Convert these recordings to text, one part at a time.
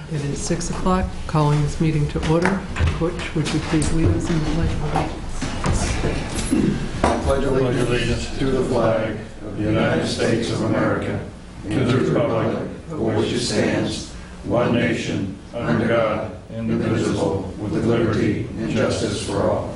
It is 6 o'clock, calling this meeting to order. Butch, would you please lead us in the Pledge of Allegiance? Pledge allegiance to the flag of the United States of America, and to the republic for which it stands, one nation, under God, indivisible, with liberty and justice for all.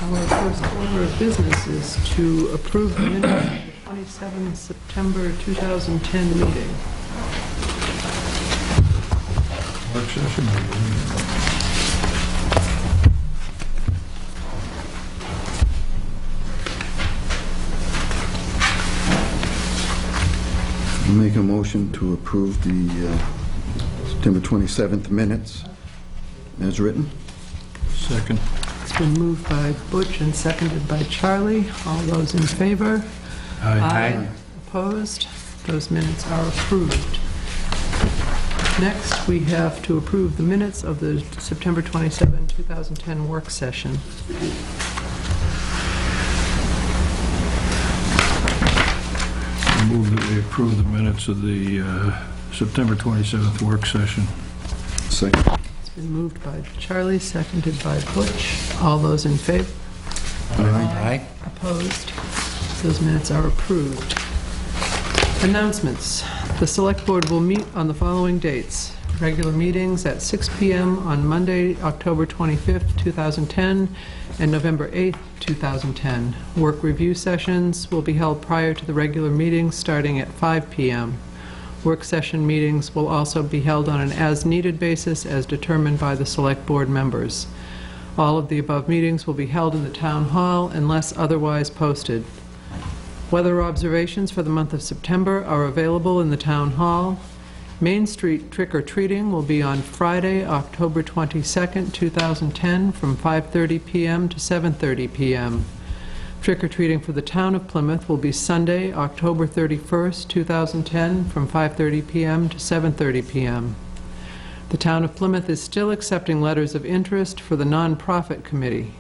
Our first order of business is to approve the minutes of the 27 September 2010 meeting. Work session. Make a motion to approve the September 27th minutes as written. Second. It's been moved by Butch and seconded by Charlie. All those in favor? Aye. Opposed? Those minutes are approved. Next, we have to approve the minutes of the September 27, 2010 work session. I move that we approve the minutes of the September 27th work session. Second. It's been moved by Charlie, seconded by Butch. All those in favor? Aye. Opposed? Those minutes are approved. Announcements. The Select Board will meet on the following dates. Regular meetings at 6 p.m. on Monday, October 25th, 2010, and November 8th, 2010. Work review sessions will be held prior to the regular meetings starting at 5 p.m. Work session meetings will also be held on an as-needed basis as determined by the Select Board members. All of the above meetings will be held in the Town Hall unless otherwise posted. Weather observations for the month of September are available in the Town Hall. Main Street trick-or-treating will be on Friday, October 22nd, 2010, from 5:30 p.m. to 7:30 p.m. Trick-or-treating for the Town of Plymouth will be Sunday, October 31st, 2010, from 5:30 p.m. to 7:30 p.m. The Town of Plymouth is still accepting letters of interest for the Nonprofit Committee.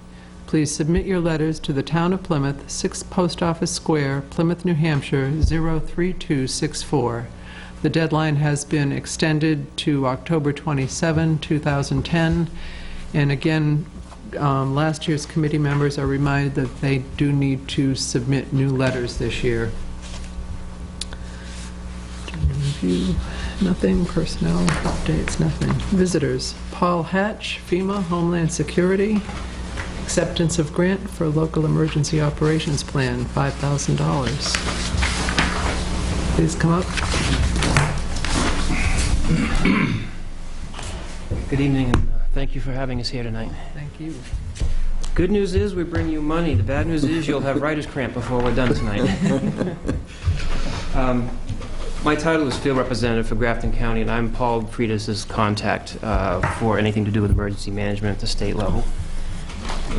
Please submit your letters to the Town of Plymouth, 6 Post Office Square, Plymouth, New Hampshire, 03264. The deadline has been extended to October 27, 2010. And again, last year's committee members are reminded that they do need to submit new letters this year. Review, nothing. Personnel updates, nothing. Visitors. Paul Hatch, FEMA, Homeland Security. Acceptance of grant for local emergency operations plan, $5,000. Please come up. Good evening, and thank you for having us here tonight. Thank you. Good news is we bring you money. The bad news is you'll have writer's cramp before we're done tonight. My title is Field Representative for Grafton County, and I'm Paul Freitas' contact for anything to do with emergency management at the state level.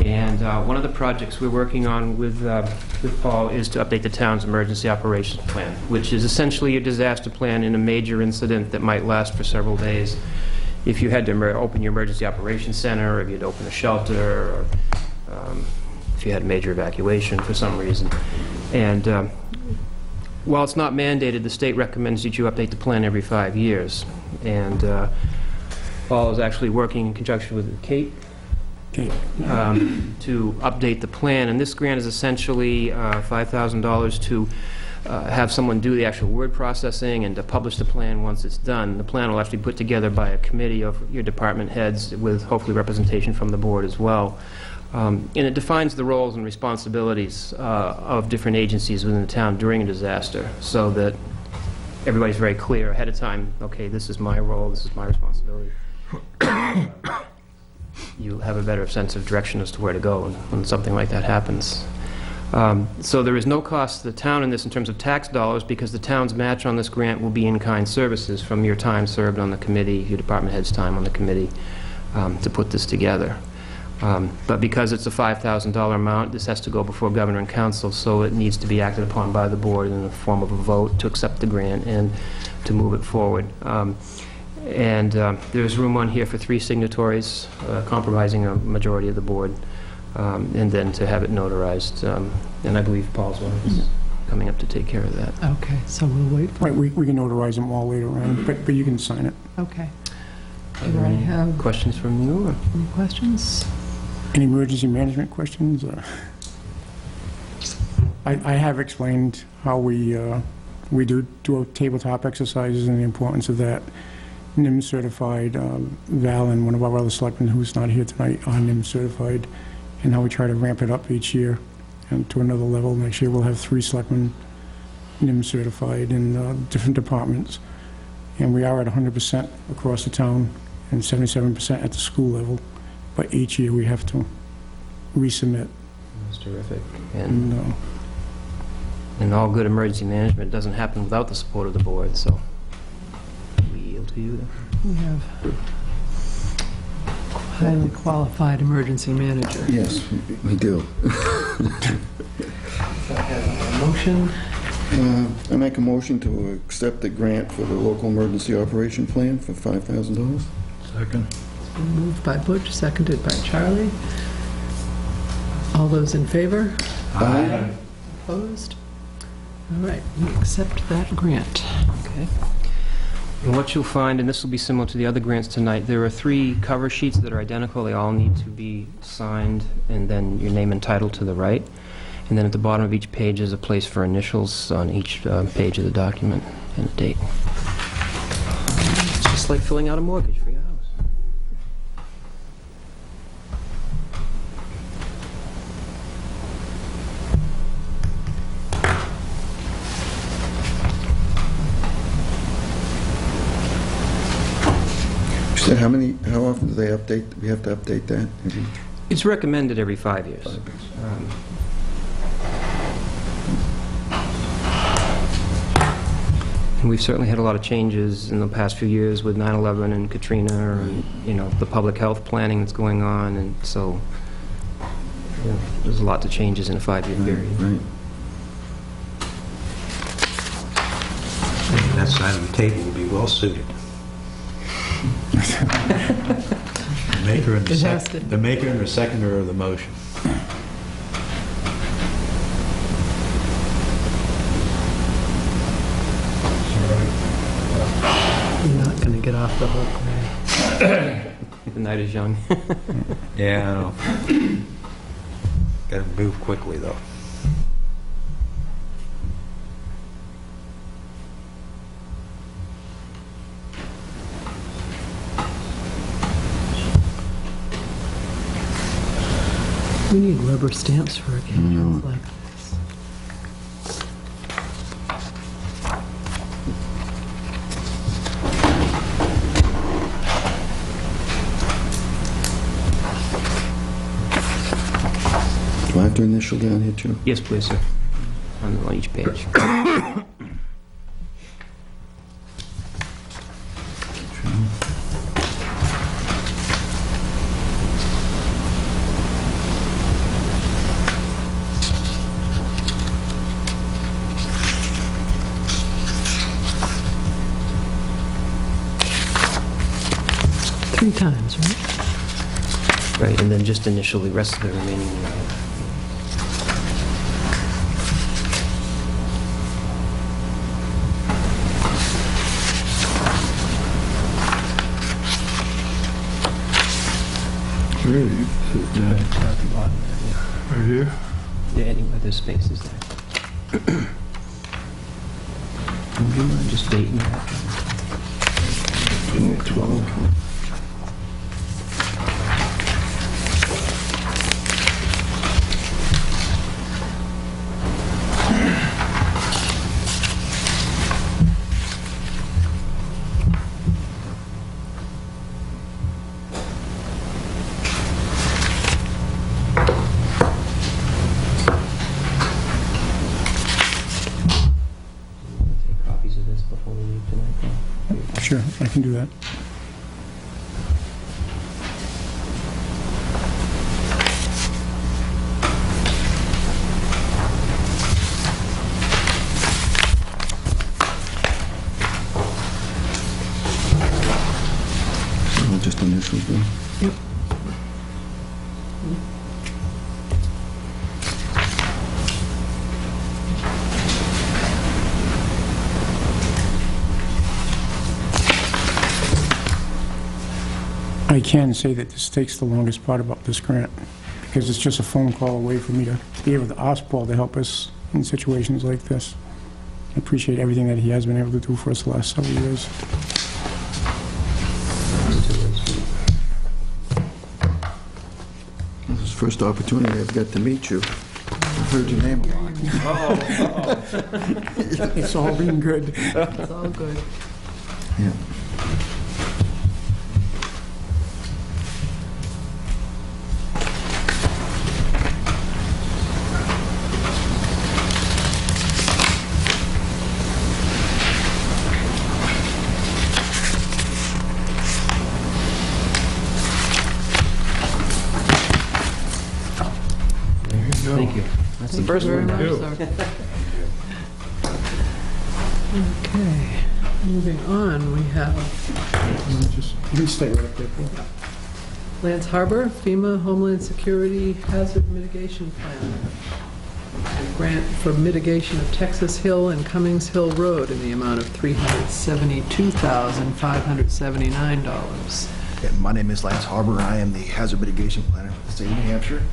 And one of the projects we're working on with Paul is to update the town's emergency operations plan, which is essentially a disaster plan in a major incident that might last for several days. If you had to open your emergency operations center, or if you'd open a shelter, or if you had a major evacuation for some reason. And while it's not mandated, the state recommends that you update the plan every 5 years. And Paul is actually working in conjunction with Kate to update the plan. And this grant is essentially $5,000 to have someone do the actual word processing and to publish the plan once it's done. The plan will actually be put together by a committee of your department heads with hopefully representation from the board as well. And it defines the roles and responsibilities of different agencies within the town during a disaster, so that everybody's very clear ahead of time, okay, this is my role, this is my responsibility. You have a better sense of direction as to where to go when something like that happens. So there is no cost to the town in this in terms of tax dollars, because the town's match on this grant will be in-kind services from your time served on the committee, your department head's time on the committee, to put this together. But because it's a $5,000 amount, this has to go before Governor and Council, so it needs to be acted upon by the board in the form of a vote to accept the grant and to move it forward. There's room on here for 3 signatories, compromising a majority of the board, and then to have it notarized. And I believe Paul's one is coming up to take care of that. Okay, so we'll wait for... Right, we can notarize them all later on, but you can sign it. Okay. Are Do there I any have questions from you? Or? any questions? Any emergency management questions? I have explained how we do tabletop exercises and the importance of that. NIM certified, Val and one of our other selectmen who's not here tonight are NIM certified, and how we try to ramp it up each year and to another level. Next year we'll have 3 selectmen NIM certified in different departments, and we are at 100% across the town and 77% at the school level. But each year we have to resubmit. That's terrific. And, And all good emergency management doesn't happen without the support of the board, so we yield to you. We have highly qualified emergency manager. Yes, we do. Motion? I make a motion to accept the grant for the local emergency operation plan for $5,000. Second. Moved by Butch, seconded by Charlie. All those in favor? Aye. Opposed? All right, we accept that grant. Okay. And what you'll find, and this will be similar to the other grants tonight, there are 3 cover sheets that are identical. They all need to be signed, and then your name and title to the right. And then at the bottom of each page is a place for initials on each page of the document and a date. It's just like filling out a mortgage for your house. So how often do they update? We have to update that? It's recommended every 5 years. And we've certainly had a lot of changes in the past few years with 9/11 and Katrina, and the public health planning that's going on, and so there's a lot of changes in a 5-year period. Right. That side of the table would be well suited. The maker and the seconder of the motion. You're not going to get off the hook, Ray. The night is young. Yeah, I know. Got to move quickly, though. We need rubber stamps for occasions like this. your initial down here, too? Yes, please, sir. On each page. 3 times, right? Right, and then just initial the rest of the remaining. Where are you? Right here? Yeah, anyway, there's spaces there. Would you mind just dating that? 12. Take copies of this before we leave tonight, though? Sure, I can do that. So just initials then? Yep. I can say that this takes the longest part about this grant, because it's just a phone call away for me to be able to ask Paul to help us in situations like this. I appreciate everything that he has been able to do for us the last several years. This is the first opportunity I've got to meet you. I've heard your name a lot. It's all been good. It's all good. Yeah. Thank you. That's the Thank first you very one. much, sir. Okay, moving on, we have You can stay right up there, Paul. Lance Harbor, FEMA Homeland Security Hazard Mitigation Plan. A grant for mitigation of Texas Hill and Cummings Hill Road in the amount of $372,579. And my name is Lance Harbor. I am the hazard mitigation planner for the state of New Hampshire.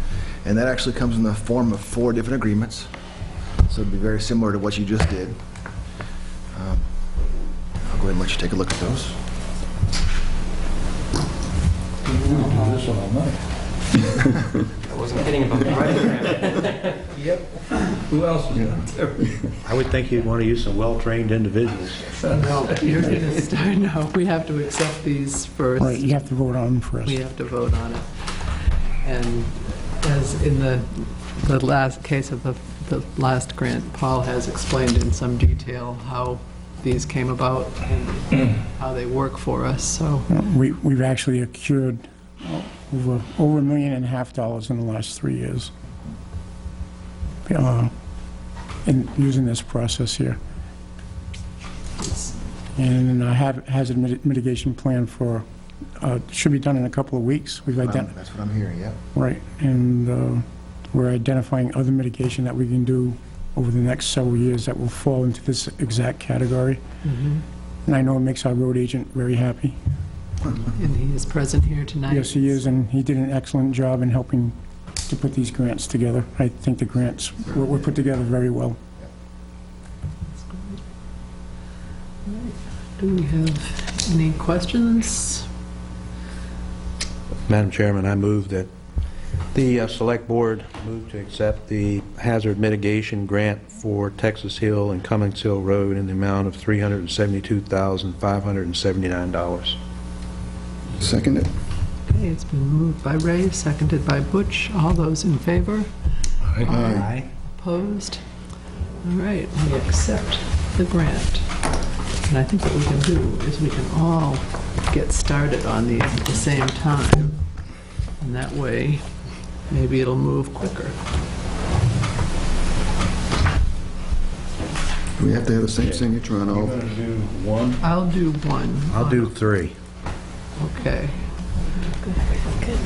And that actually comes in the form of 4 different agreements. So it'd be very similar to what you just did. I'll go ahead and let you take a look at those. This one all night. I wasn't kidding about the writing grant. Who else is going to? I would think you'd want to use some well-trained individuals. No, you're going to start, no, we have to accept these first. Right, you have to vote on them first. We have to vote on it. And as in the last case of the last grant, Paul has explained in some detail how these came about and how they work for us, so. We've actually accrued over $1.5 million in the last 3 years in using this process here. And I have hazard mitigation plan for, should be done in a couple of weeks. We've identified. That's what I'm hearing, yeah. Right, and we're identifying other mitigation that we can do over the next several years that will fall into this exact category. And I know it makes our road agent very happy. And he is present here tonight. Yes, he is, and he did an excellent job in helping to put these grants together. I think the grants were put together very well. Do we have any questions? Madam Chairman, I move that the Select Board move to accept the hazard mitigation grant for Texas Hill and Cummings Hill Road in the amount of $372,579. Second it? Okay, it's been moved by Ray, seconded by Butch. All those in favor? Aye. Opposed? All right, we accept the grant. And I think what we can do is we can all get started on these at the same time. And that way, maybe it'll move quicker. Do we have to have the same signature on all? You're going to do one? I'll do one. I'll do 3. Okay.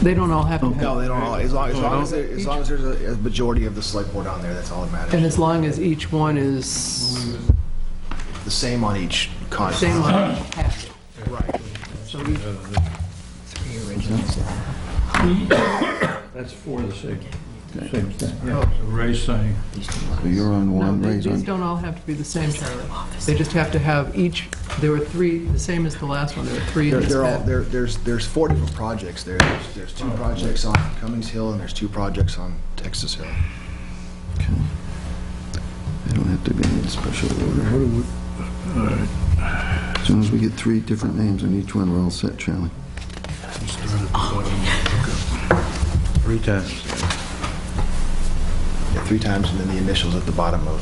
They don't all have to have, No, they don't all, as long as there's a majority of the select board on there, that's all that matters. and as long as each one is The same on each contract. same on each packet. Right. So we, That's for the same thing. Yeah, so Ray's saying, So you're on no, one, Ray's these on... don't all have to be the same, Charlie. They just have to have each, there were 3, the same as the last one, there were 3 in this They're all, packet. there's 4 different projects there. There's 2 projects on Cummings Hill and there's 2 projects on Texas Hill. Okay. They don't have to be in special order. what do we, all right, As soon as we get 3 different names on each one, we're all set, Charlie. let's start at the bottom. 3 times. Yeah, 3 times and then the initials at the bottom of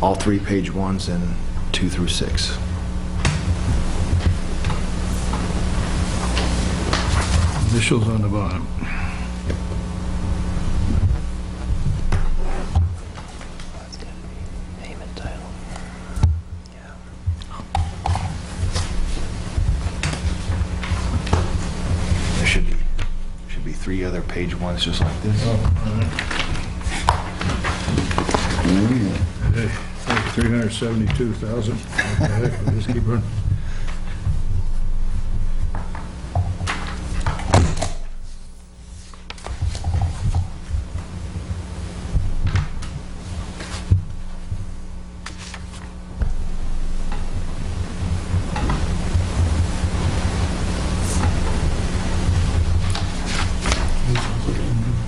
all 3 page 1s and 2 through 6. Initials on the bottom. Payment title. There should be 3 other page 1s just like this. Hey, 372,000. Okay, we'll just keep running.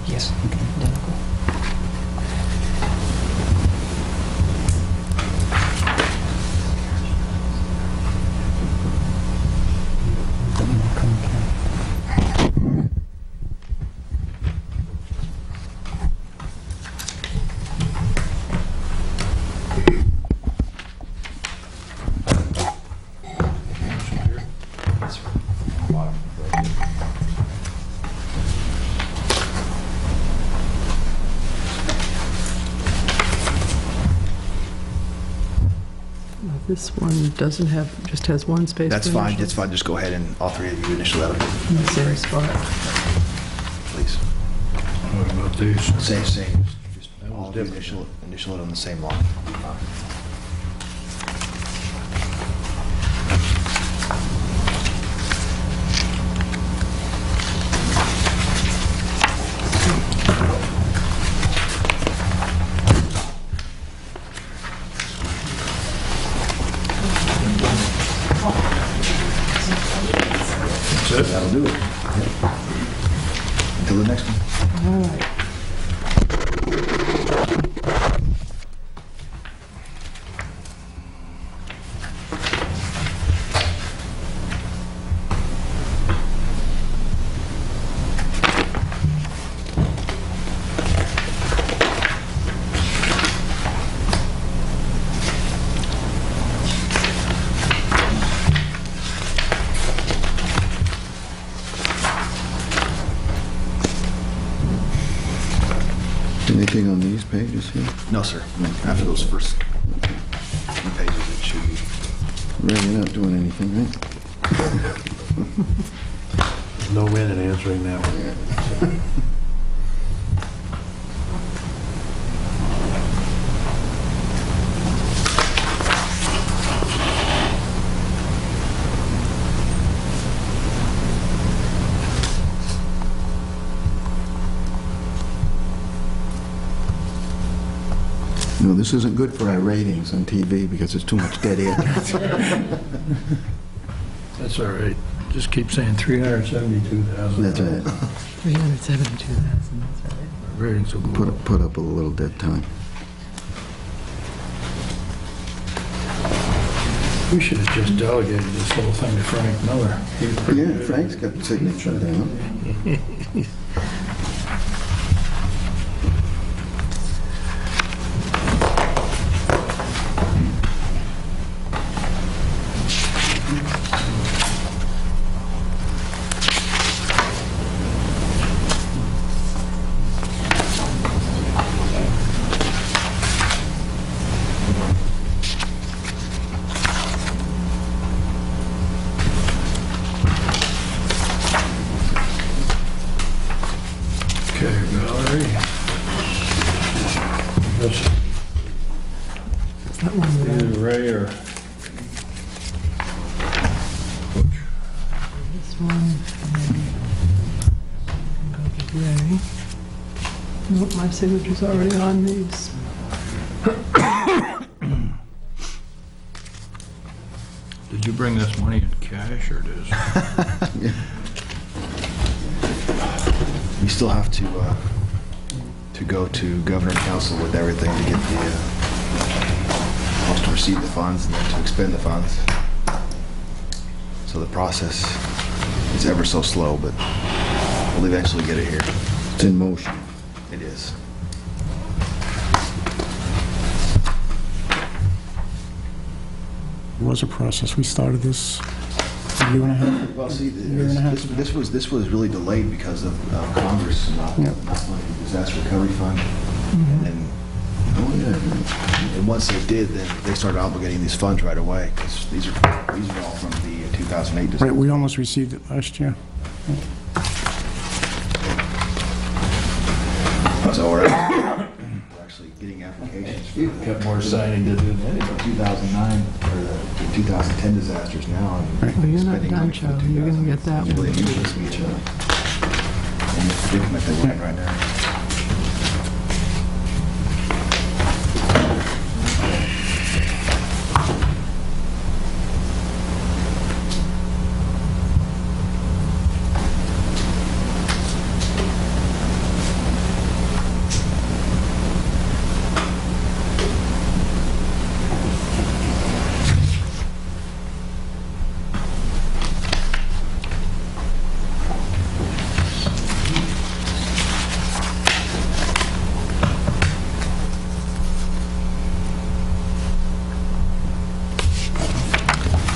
Yes. Identical. This one doesn't have, just has 1 space. That's for fine, initials. that's fine. Just go ahead and all 3 of you initial that, In the same spot. please. What about these? Same. Just all of you initial it on the same line. That's it? That'll do it. Until the next one. All right. Anything on these pages here? No, sir. After those first few pages, it should be. Ray, you're not doing anything, right? No win in answering that one. No, this isn't good for our ratings on TV because there's too much dead air. That's all right. Just keep saying 372,000. That's it. 372,000, that's right. Ratings will go up. Put up a little dead time. We should have just delegated this whole thing to Frank Miller. He was pretty Yeah, good. Frank's got the signature down. That's That one that either Ray or Butch. this one, and then go to Ray. Nope, my signature's already on these. Did you bring this money in cash, or does? We still have to go to Governor Council with everything to get the, to receive the funds and then to expend the funds. So the process is ever so slow, but we'll eventually get it here. It's in motion. It is. It was a process. We started this a year and a half. Well, see, Year and a half. this was really delayed because of Congress not Yep. funding the disaster recovery fund. And then, and once they did, then they started obligating these funds right away, because these are all from the 2008 disaster. Right, we almost received it last year. So we're actually getting applications for Got more signing to do than the anybody. 2009 or the 2010 disasters now. And Right. Well, you're not spending done, money for Joe. the You're gonna get that It's really one. useless to me, Joe. And the predicament that we're in right now.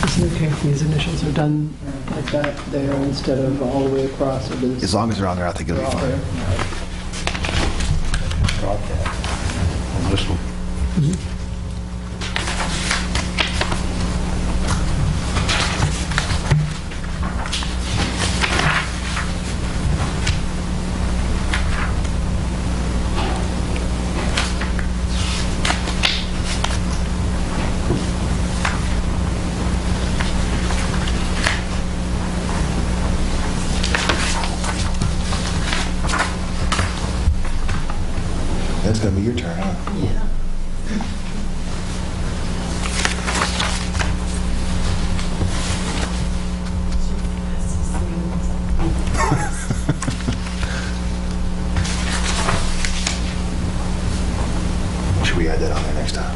Is it okay if these initials are done like that there instead of all the way across? Or does- As long as they're on there, I think it'll be they're all fine. there? Drop that on this one. That's gonna be your turn, huh? Yeah. Should we add that on there next time?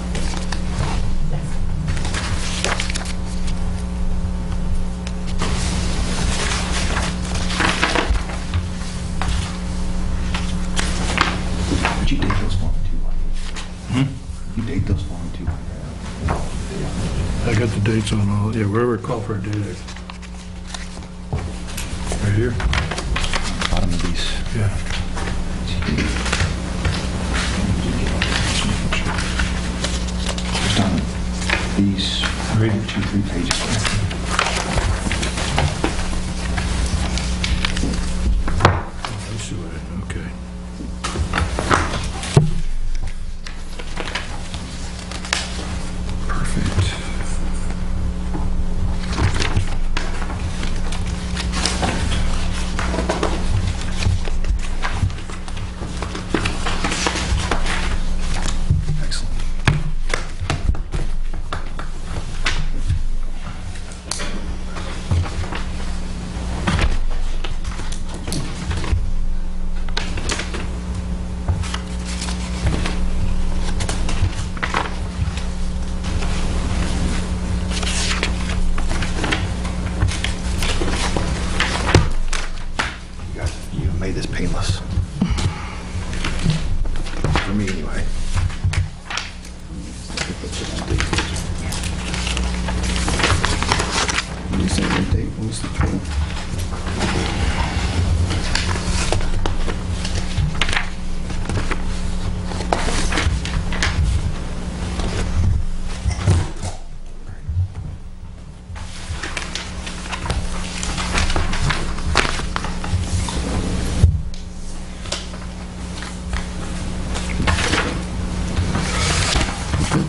Would you date those for me too? You date those for me too? I got the dates on all, yeah, wherever it called for a date. Right here? Bottom of these. Yeah. Just on these, Read. 2, 3 pages there. I see what it, okay. Perfect. Excellent. You made this painless. For me, anyway. December date, what's the 12th?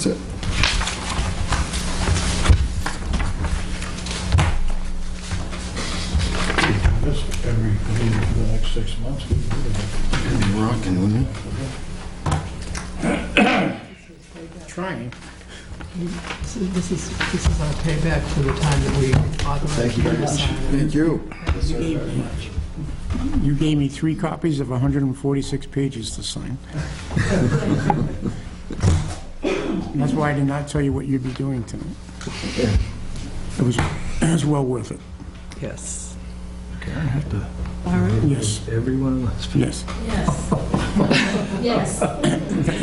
That's it. This every meeting for the next 6 months. You'd be rocking, wouldn't you? Trying. This is our payback for the time that we authorized. Thank you very to much. sign it. Thank you. You gave me 3 copies of 146 pages to sign. That's why I did not tell you what you'd be doing tonight. It was well worth it. Yes. Karen have to, All right. Yes, every one of us. yes. Yes.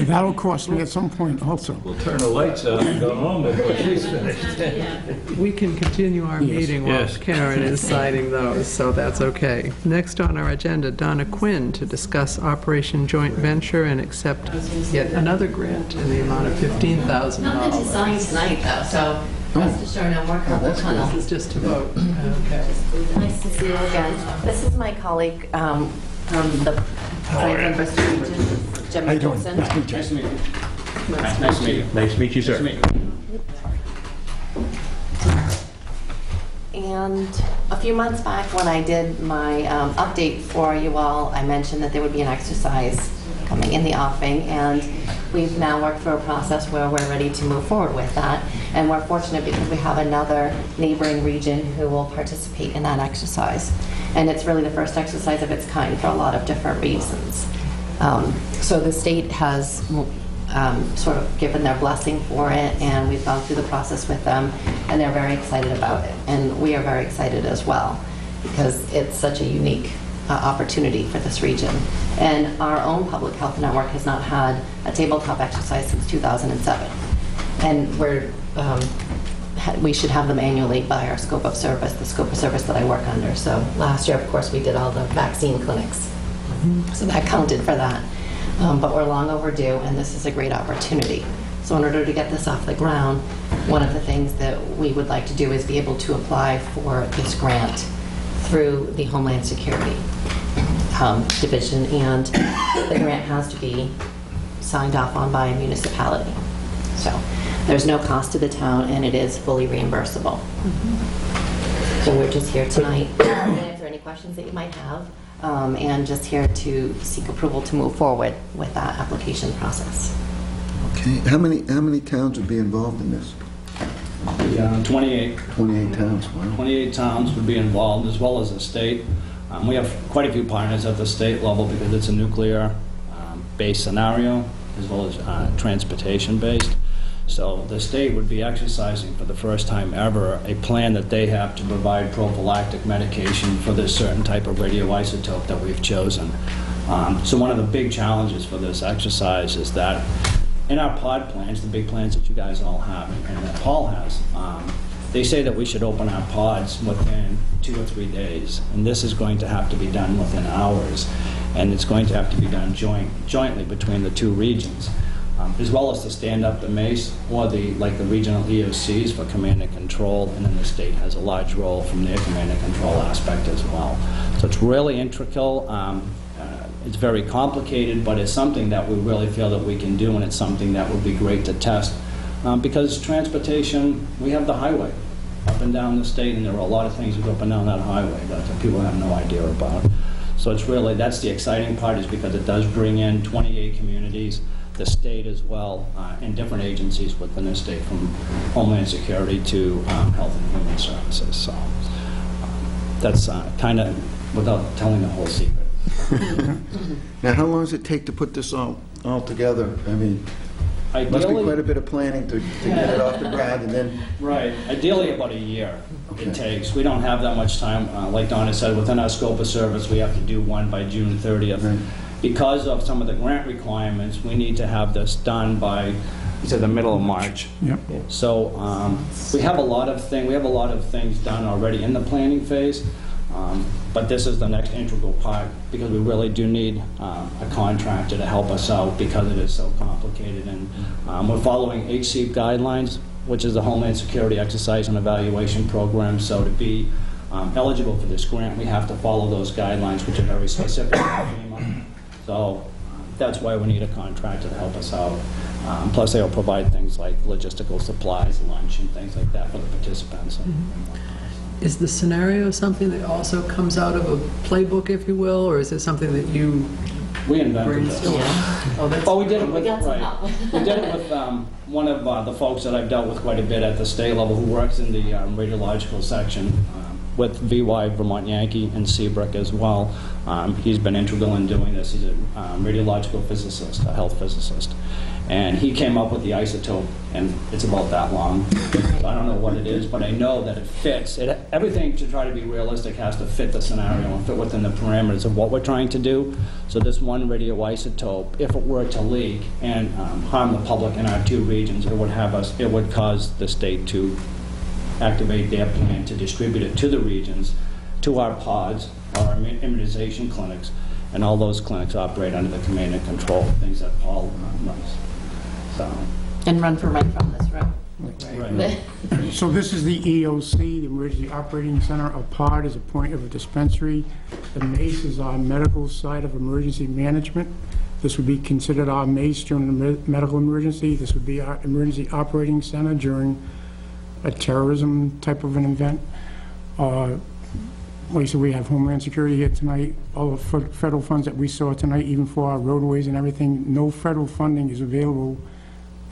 That'll cost me at some point also. We'll turn the lights out and go home before she's finished. We can continue our Yes. meeting while Yes. Karen is signing those, so that's okay. Next on our agenda, Donna Quinn to discuss Operation Joint Venture and accept yet another grant in the amount of $15,000. Nothing to sign tonight, though, so rest assured, no more carpal tunnel. This is just to vote. Okay. Nice to see you again. This is my colleague from the Franklin Bristol region, Jim How you doing? Nicholson. Nice to meet you. Nice to meet you. Nice to meet you. Nice to meet you, sir. And a few months back, when I did my update for you all, I mentioned that there would be an exercise coming in the offing, and we've now worked through a process where we're ready to move forward with that. And we're fortunate because we have another neighboring region who will participate in that exercise. And it's really the first exercise of its kind for a lot of different reasons. So the state has sort of given their blessing for it, and we've gone through the process with them, and they're very excited about it. And we are very excited as well, because it's such a unique opportunity for this region. And our own public health network has not had a tabletop exercise since 2007. And we should have them annually by our scope of service, the scope of service that I work under. So last year, of course, we did all the vaccine clinics. So that counted for that. But we're long overdue, and this is a great opportunity. So in order to get this off the ground, one of the things that we would like to do is be able to apply for this grant through the Homeland Security Division, and the grant has to be signed off on by a municipality. So there's no cost to the town, and it is fully reimbursable. So we're just here tonight to answer any questions that you might have, and just here to seek approval to move forward with that application process. Okay, how many towns would be involved in this? 28. 28 towns, wow. 28 towns would be involved, as well as the state. We have quite a few partners at the state level because it's a nuclear-based scenario, as well as transportation-based. So the state would be exercising for the first time ever a plan that they have to provide prophylactic medication for this certain type of radioisotope that we've chosen. So one of the big challenges for this exercise is that in our pod plans, the big plans that you guys all have and that Paul has, they say that we should open our pods within 2 or 3 days, and this is going to have to be done within hours, and it's going to have to be done jointly between the two regions, as well as to stand up the MACE or the regional EOCs for command and control, and then the state has a large role from their command and control aspect as well. So it's really integral. It's very complicated, but it's something that we really feel that we can do, and it's something that would be great to test. Because transportation, we have the highway up and down the state, and there are a lot of things that go up and down that highway that people have no idea about. So it's really, that's the exciting part, is because it does bring in 28 communities, the state as well, and different agencies within the state, from Homeland Security to Health and Human Services. So that's kind of without telling the whole secret. Now, how long does it take to put this all together? I mean, must be quite a bit of planning to get it off the ground, and then... Right. Ideally, about a year Okay. it takes. We don't have that much time. Like Donna said, within our scope of service, we have to do one by June 30th. Right. Because of some of the grant requirements, we need to have this done by, he said, the middle of March. Yep. So we have a lot of things done already in the planning phase. But this is the next integral part, because we really do need a contractor to help us out, because it is so complicated. And we're following HC guidelines, which is the Homeland Security Exercise and Evaluation Program. So to be eligible for this grant, we have to follow those guidelines, which are very specific. So that's why we need a contractor to help us out. Plus, they'll provide things like logistical supplies, lunch, and things like that for the participants. Is the scenario something that also comes out of a playbook, if you will, or is it something that you We invented this. brainstorm? Oh, that's Oh, we did it with, We got some right. help. We did it with one of the folks that I've dealt with quite a bit at the state level who works in the radiological section with VY, Vermont Yankee, and Seabrook as well. He's been integral in doing this. He's a radiological physicist, a health physicist. And he came up with the isotope, and it's about that long. So I don't know what it is, but I know that it fits. Everything, to try to be realistic, has to fit the scenario and fit within the parameters of what we're trying to do. So this one radioisotope, if it were to leak and harm the public in our two regions, it would cause the state to activate their plan to distribute it to the regions, to our pods, our immunization clinics, and all those clinics operate under the command and control, things that Paul runs. So, And run from this room. right. So this is the EOC, the Emergency Operating Center. A pod is a point of a dispensary. The MACE is our medical side of emergency management. This would be considered our MACE during a medical emergency. This would be our Emergency Operating Center during a terrorism type of an event. Like I said, we have Homeland Security here tonight. All the federal funds that we saw tonight, even for our roadways and everything, no federal funding is available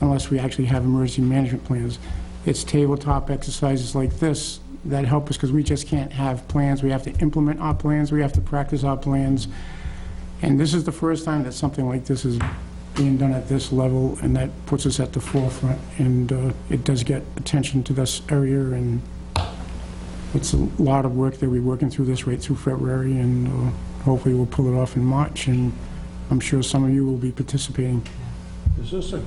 unless we actually have emergency management plans. It's tabletop exercises like this that help us because we just can't have plans. We have to implement our plans. We have to practice our plans. And this is the first time that something like this is being done at this level, and that puts us at the forefront. And it does get attention to this area, and it's a lot of work that we're working through this right through February, and hopefully we'll pull it off in March, and I'm sure some of you will be participating. Is this a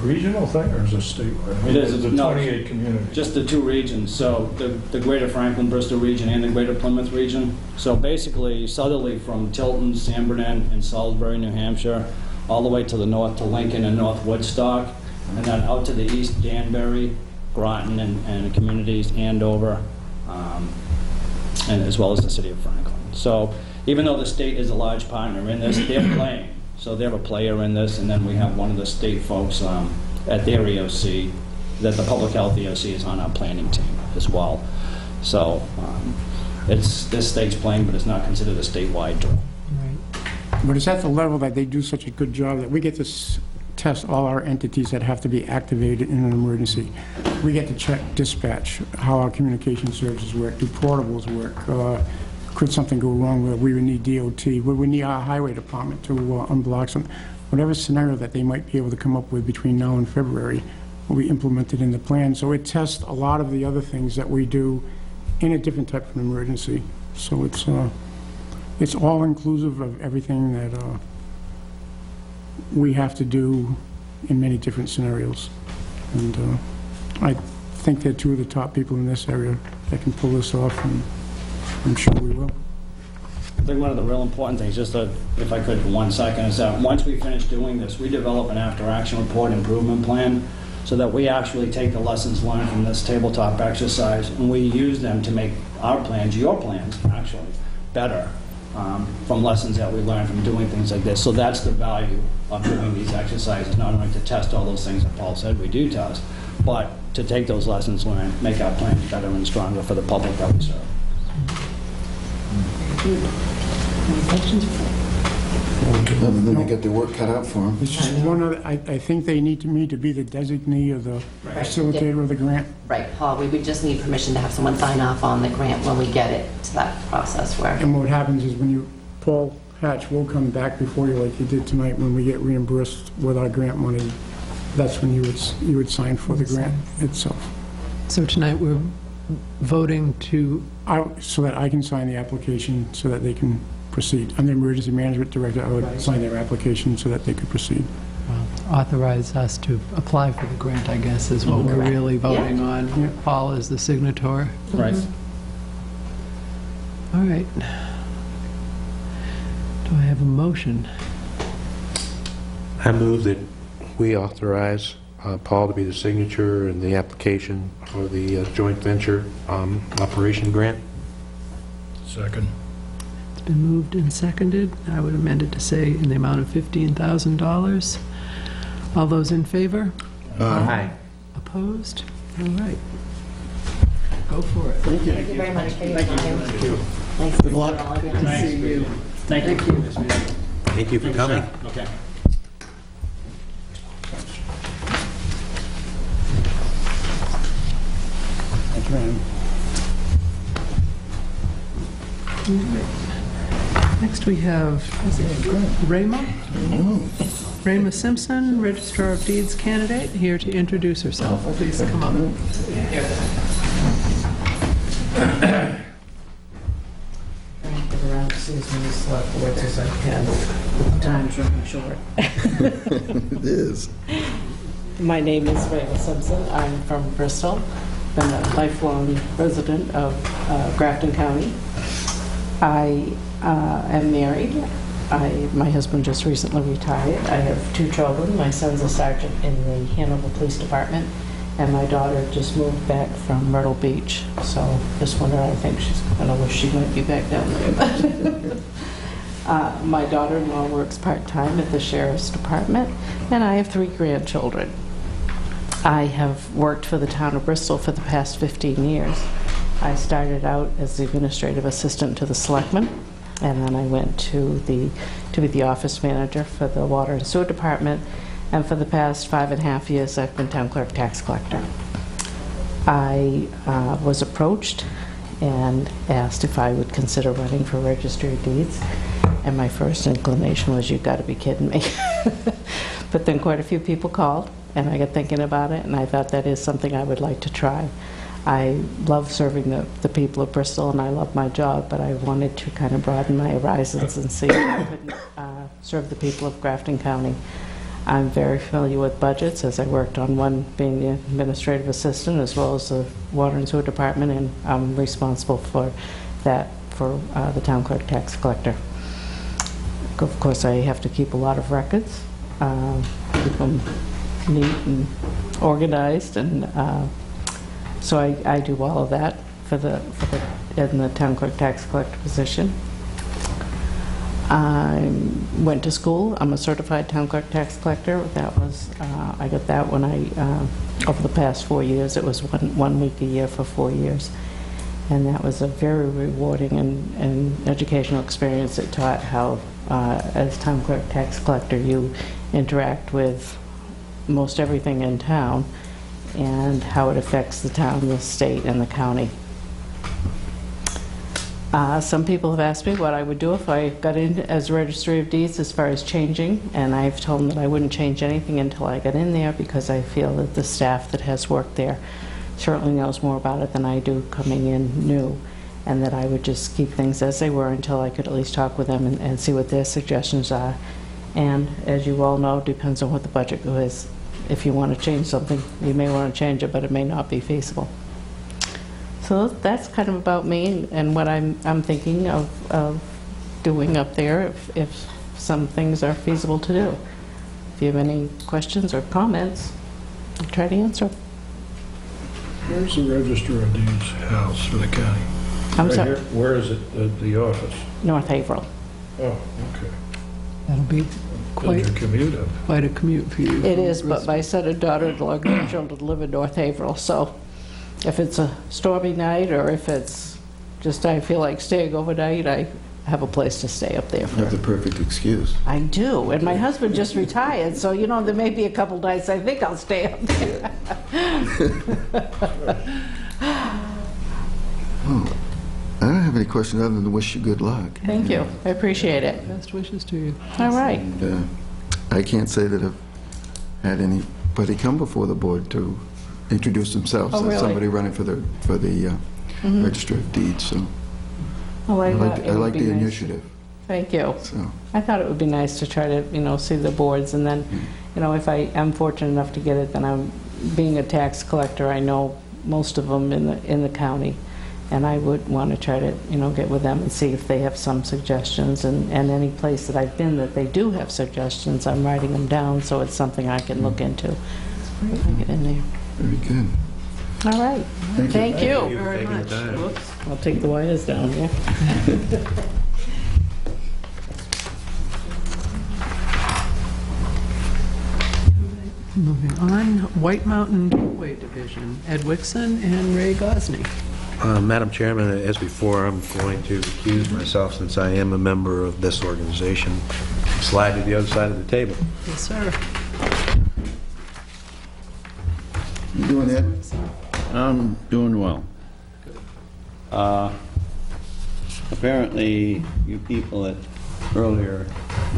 regional thing, or is it statewide? It is. The No, 28 communities. just the two regions, so the greater Franklin-Bristol region and the greater Plymouth region. So basically, southerly from Tilton, San Bernardino, and Salisbury, New Hampshire, all the way to the north to Lincoln and North Woodstock, and then out to the east, Danbury, Groton, and communities, Andover, and as well as the city of Franklin. So even though the state is a large partner in this, they're playing. So they're a player in this, and then we have one of the state folks at their EOC, that the public health EOC is on our planning team as well. So this state's playing, but it's not considered a statewide drill. But it's at the level that they do such a good job that we get to test all our entities that have to be activated in an emergency. We get to check dispatch, how our communication services work, do portables work, could something go wrong where we would need DOT, where we need our highway department to unblock some, whatever scenario that they might be able to come up with between now and February will be implemented in the plan. So it tests a lot of the other things that we do in a different type of emergency. So it's all inclusive of everything that we have to do in many different scenarios. And I think they're two of the top people in this area that can pull this off, and I'm sure we will. I think one of the real important things, just if I could for 1 second, is that once we finish doing this, we develop an after-action report improvement plan so that we actually take the lessons learned from this tabletop exercise and we use them to make our plans, your plans, actually, better from lessons that we learned from doing things like this. So that's the value of doing these exercises, not only to test all those things that Paul said we do test, but to take those lessons learned, make our plans better and stronger for the public that we serve. Any questions? Other than they get their work cut out for them. It's just one of, I think they need me to be the designee of the facilitator of the grant. Right, Paul, we would just need permission to have someone sign off on the grant when we get it to that process where, And what happens is when Paul Hatch will come back before you like he did tonight when we get reimbursed with our grant money. That's when you would sign for the grant itself. So tonight, we're voting to, So that I can sign the application so that they can proceed. I'm the emergency management director. I would sign their application so that they could proceed. authorize us to apply for the grant, I guess, is what we're really voting on. Yeah. Paul is the signator. Right. All right. Do I have a motion? I move that we authorize Paul to be the signature in the application for the joint venture operation grant. Second. It's been moved and seconded. I would amend it to say in the amount of $15,000. All those in favor? Aye. Opposed? All right. Go for it. Thank you very much for your time. Thank you. Nice to see all of you. Good to see you. Thank you. Thank you for coming. Okay. Thank you, ma'am. Next, we have Rayma Simpson, Registrar of Deeds candidate, here to introduce herself. Please come up. Get around to see as many select boards as I can. Time's running short. It is. My name is Rayma Simpson. I'm from Bristol. Been a lifelong resident of Grafton County. I am married. My husband just recently retired. I have 2 children. My son's a sergeant in the Hanover Police Department, and my daughter just moved back from Myrtle Beach. So this winter, I think she's going to wish she might be back down there. My daughter-in-law works part-time at the Sheriff's Department, and I have 3 grandchildren. I have worked for the town of Bristol for the past 15 years. I started out as the administrative assistant to the selectmen, and then I went to be the office manager for the water and sewer department, and for the past 5.5 years I've been town clerk tax collector. I was approached and asked if I would consider running for Registry of Deeds, and my first inclination was, you've got to be kidding me. But then quite a few people called, and I got thinking about it, and I thought that is something I would like to try. I love serving the people of Bristol, and I love my job, but I wanted to kind of broaden my horizons and see if I could serve the people of Grafton County. I'm very familiar with budgets, as I worked on one being the administrative assistant as well as the water and sewer department, and I'm responsible for that for the town clerk tax collector. Of course, I have to keep a lot of records, keep them neat and organized, and so I do all of that in the town clerk tax collector position. I went to school. I'm a certified town clerk tax collector. That was I got that when over the past 4 years. It was one week a year for 4 years, and that was a very rewarding and educational experience. It taught how, as town clerk tax collector, you interact with most everything in town, and how it affects the town, the state, and the county. Some people have asked me what I would do if I got in as Registry of Deeds as far as changing, and I've told them that I wouldn't change anything until I got in there, because I feel that the staff that has worked there certainly knows more about it than I do coming in new, and that I would just keep things as they were until I could at least talk with them and see what their suggestions are. And as you all know, it depends on what the budget is. If you want to change something, you may want to change it, but it may not be feasible. So that's kind of about me and what I'm thinking of doing up there, if some things are feasible to do. If you have any questions or comments, I'll try to answer. Where's the Register of Deeds house for the county? I'm sorry? Here? Where is it, the office? North Haverhill. Oh, okay. That'll be Quite a commute up. quite a commute for you. It is, but my son and daughter-in-law grandchildren live in North Haverhill, so if it's a stormy night or if it's just I feel like staying overnight, I have a place to stay up there. You have the perfect excuse. I do, and my husband just retired, so you know there may be a couple nights I think I'll stay up there. I don't have any questions other than to wish you good luck. Thank you, I appreciate it. Best wishes to you. All right. And, I can't say that I've had anybody come before the board to introduce themselves Oh, as really? somebody running for the Register of Deeds. So Well, I thought like it would be the nice. initiative. Thank you. So I thought it would be nice to try to, see the boards, and then, if I am fortunate enough to get it, then being a tax collector, I know most of them in the county, and I would want to try to, get with them and see if they have some suggestions, and any place that I've been that they do have suggestions, I'm writing them down, so it's something I can look into. I get in there. very good. All right. Thank you. Very much. Whoops. I'll take the wires down, yeah. Moving on, White Mountain Gateway Division, Ed Wixon and Ray Gosney. Madam Chairman, as before, I'm going to recuse myself since I am a member of this organization. Slide to the other side of the table. Yes, sir. You doing that? I'm doing well. Apparently, you people that earlier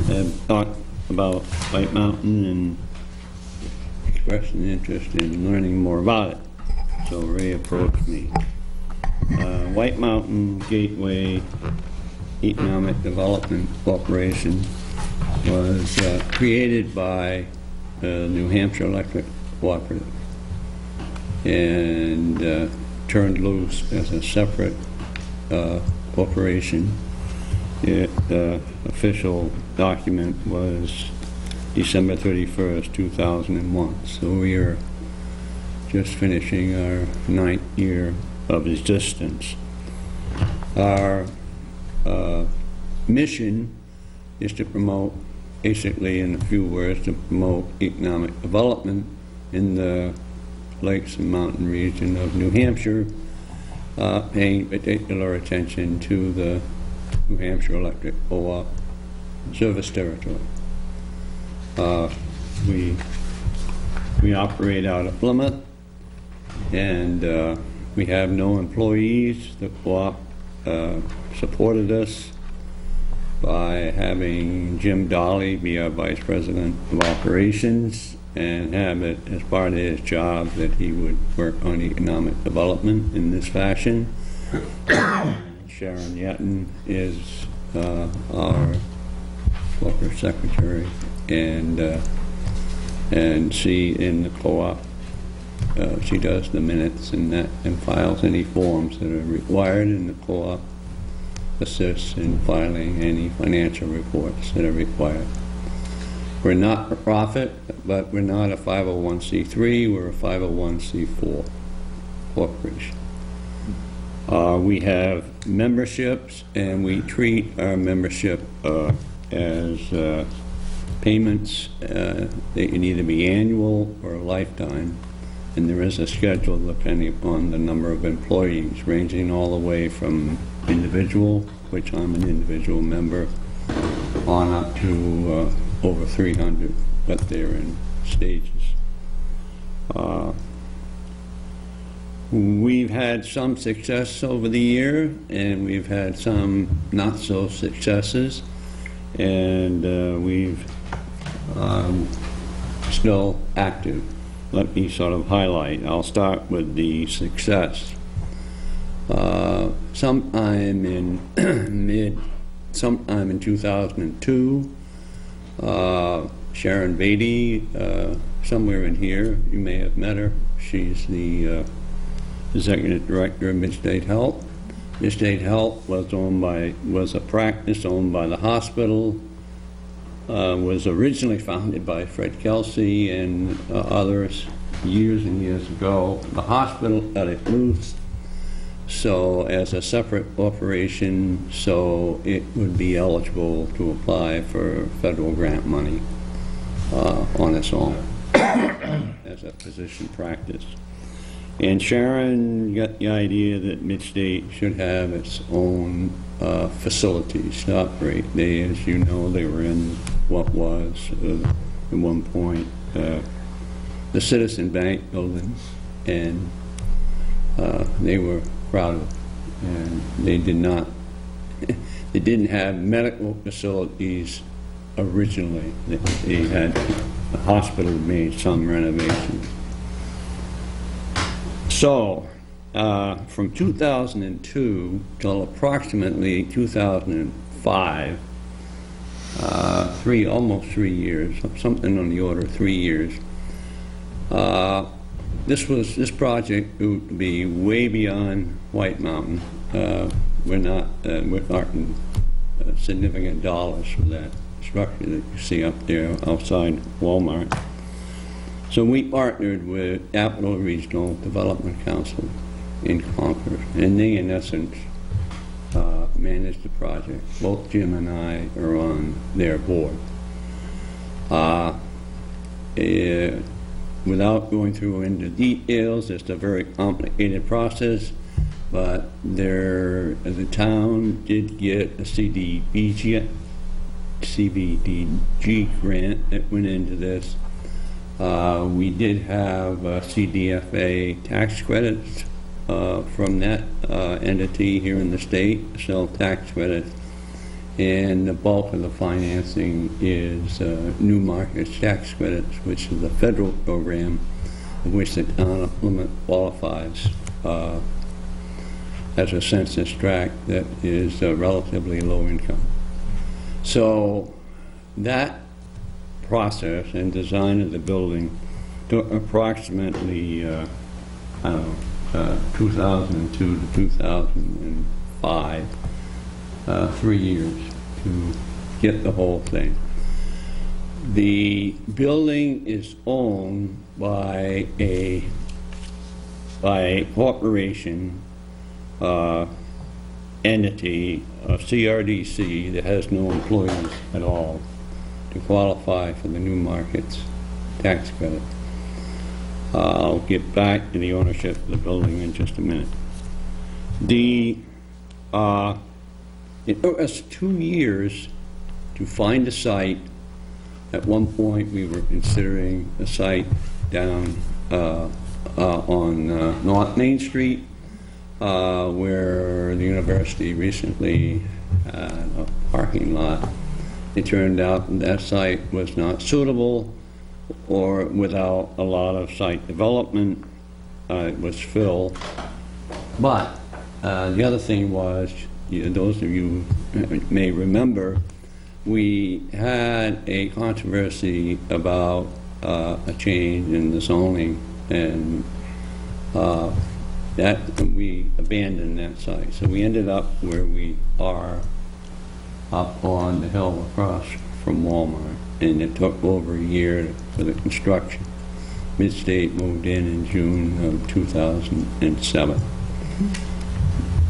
have talked about White Mountain and expressed an interest in learning more about it. So Ray approached me. White Mountain Gateway Economic Development Corporation was created by New Hampshire Electric Cooperative and turned loose as a separate corporation. The official document was December 31st, 2001. So we are just finishing our 9th year of existence. Our mission is to promote, basically in a few words, to promote economic development in the lakes and mountain region of New Hampshire, paying particular attention to the New Hampshire Electric Co-op service territory. We operate out of Plymouth, and we have no employees. The co-op supported us by having Jim Dolly be our Vice President of Operations and have it as part of his job that he would work on economic development in this fashion. Sharon Yetton is our corporate secretary, and she in the co-op, she does the minutes and that, and files any forms that are required, and the co-op assists in filing any financial reports that are required. We're not for profit, but we're not a 501c3, we're a 501c4 corporation. We have memberships, and we treat our membership as payments. They can either be annual or a lifetime, and there is a schedule depending upon the number of employees, ranging all the way from individual, which I'm an individual member, on up to over 300, but they're in stages. We've had some success over the year, and we've had some not so successes, and we've still active. Let me sort of highlight. I'll start with the success. Sometime in sometime in 2002, Sharon Beatty, somewhere in here, you may have met her. She's the Executive Director of Mid-State Health. Mid-State Health was a practice owned by the hospital, was originally founded by Fred Kelsey and others years and years ago. The hospital got it loose, so as a separate corporation, so it would be eligible to apply for federal grant money on its own as a physician practice. And Sharon got the idea that Mid-State should have its own facilities to operate. They, as you know, they were in what was, at one point, the Citizen Bank building, and they were proud of it. And they did not, they didn't have medical facilities originally. They had, the hospital made some renovations. So, from 2002 till approximately 2005, almost 3 years, something on the order of 3 years, this project would be way beyond White Mountain. We're talking significant dollars for that structure that you see up there outside Walmart. So we partnered with Capital Regional Development Council in Concord, and they, in essence, managed the project. Both Jim and I are on their board. Without going through into details, it's a very complicated process, but the town did get a CDBG grant that went into this. We did have CDFA tax credits from that entity here in the state, sell tax credits, and the bulk of the financing is New Markets Tax Credits, which is a federal program in which the town of Plymouth qualifies as a census tract that is relatively low income. So that process and design of the building took approximately 2002 to 2005, 3 years to get the whole thing. The building is owned by a corporation entity, a CRDC, that has no employees at all to qualify for the New Markets tax credit. I'll get back to the ownership of the building in just a minute. It took us 2 years to find a site. At one point, we were considering a site down on North Main Street, where the university recently had a parking lot. It turned out that site was not suitable, or without a lot of site development. It was filled. But the other thing was, those of you may remember, we had a controversy about a change in the zoning, and that we abandoned that site. So we ended up where we are, up on the hill across from Walmart, and it took over a year for the construction. Midstate moved in June of 2007.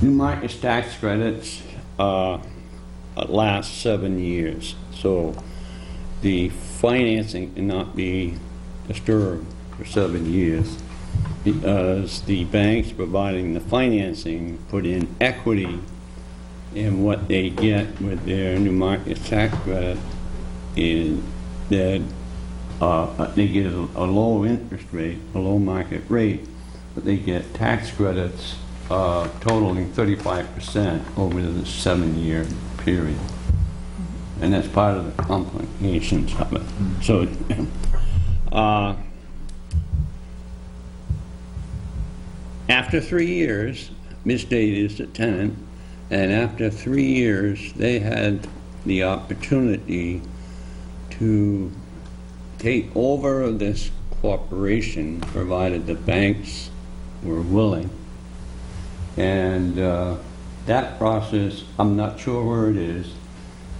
New Markets tax credits last 7 years, so the financing cannot be disturbed for 7 years because the banks providing the financing put in equity in what they get with their New Markets tax credit is that they get a low interest rate, a low market rate, but they get tax credits totaling 35% over the 7-year period. And that's part of the complications of it. So, after 3 years, Midstate is the tenant, and after 3 years, they had the opportunity to take over this corporation, provided the banks were willing. And that process, I'm not sure where it is.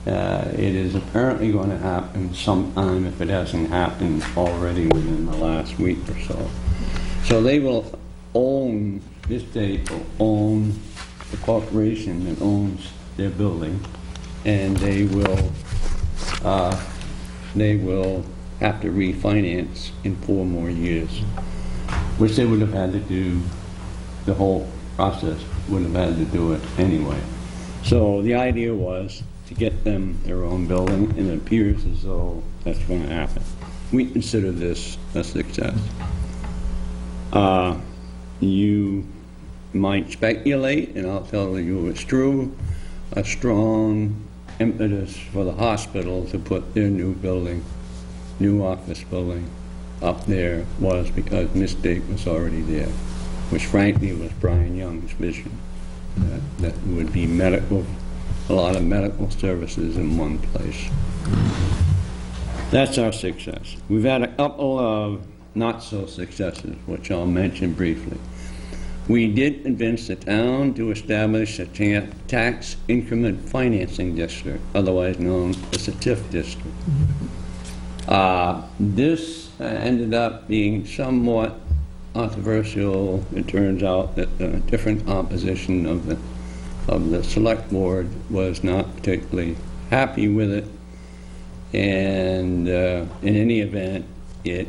It is apparently going to happen sometime, if it hasn't happened already within the last week or so. So they will own, this state will own the corporation that owns their building, and they will have to refinance in 4 more years, which they would have had to do. The whole process would have had to do it anyway. So the idea was to get them their own building, and it appears as though that's going to happen. We consider this a success. You might speculate, and I'll tell you it's true, a strong impetus for the hospital to put their new building, new office building, up there was because Midstate was already there, which frankly was Brian Young's vision, that would be medical, a lot of medical services in one place. That's our success. We've had a couple of not-so-successes, which I'll mention briefly. We did convince the town to establish a tax increment financing district, otherwise known as a TIF district. This ended up being somewhat controversial. It turns out that the different opposition of the select board was not particularly happy with it, and in any event, it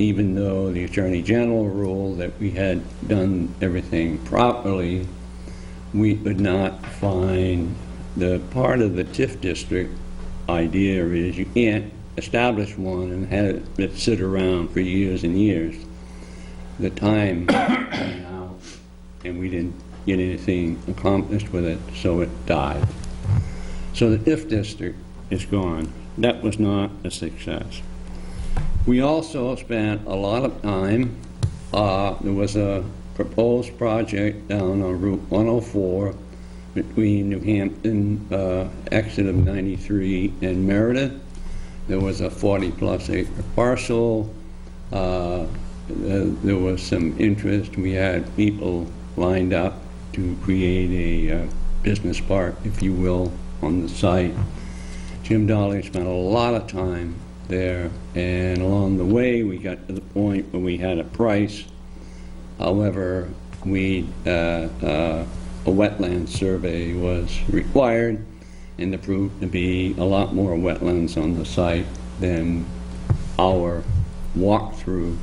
even though the Attorney General ruled that we had done everything properly, we could not find the part of the TIF district idea is you can't establish one and have it sit around for years and years. The time ran out, and we didn't get anything accomplished with it, so it died. So the TIF district is gone. That was not a success. We also spent a lot of time, there was a proposed project down on Route 104 between New Hampton, exit of 93, and Meredith. There was a 40-plus acre parcel. There was some interest. We had people lined up to create a business park, if you will, on the site. Jim Dolly spent a lot of time there, and along the way we got to the point where we had a price. However, a wetland survey was required, and there proved to be a lot more wetlands on the site than our walkthrough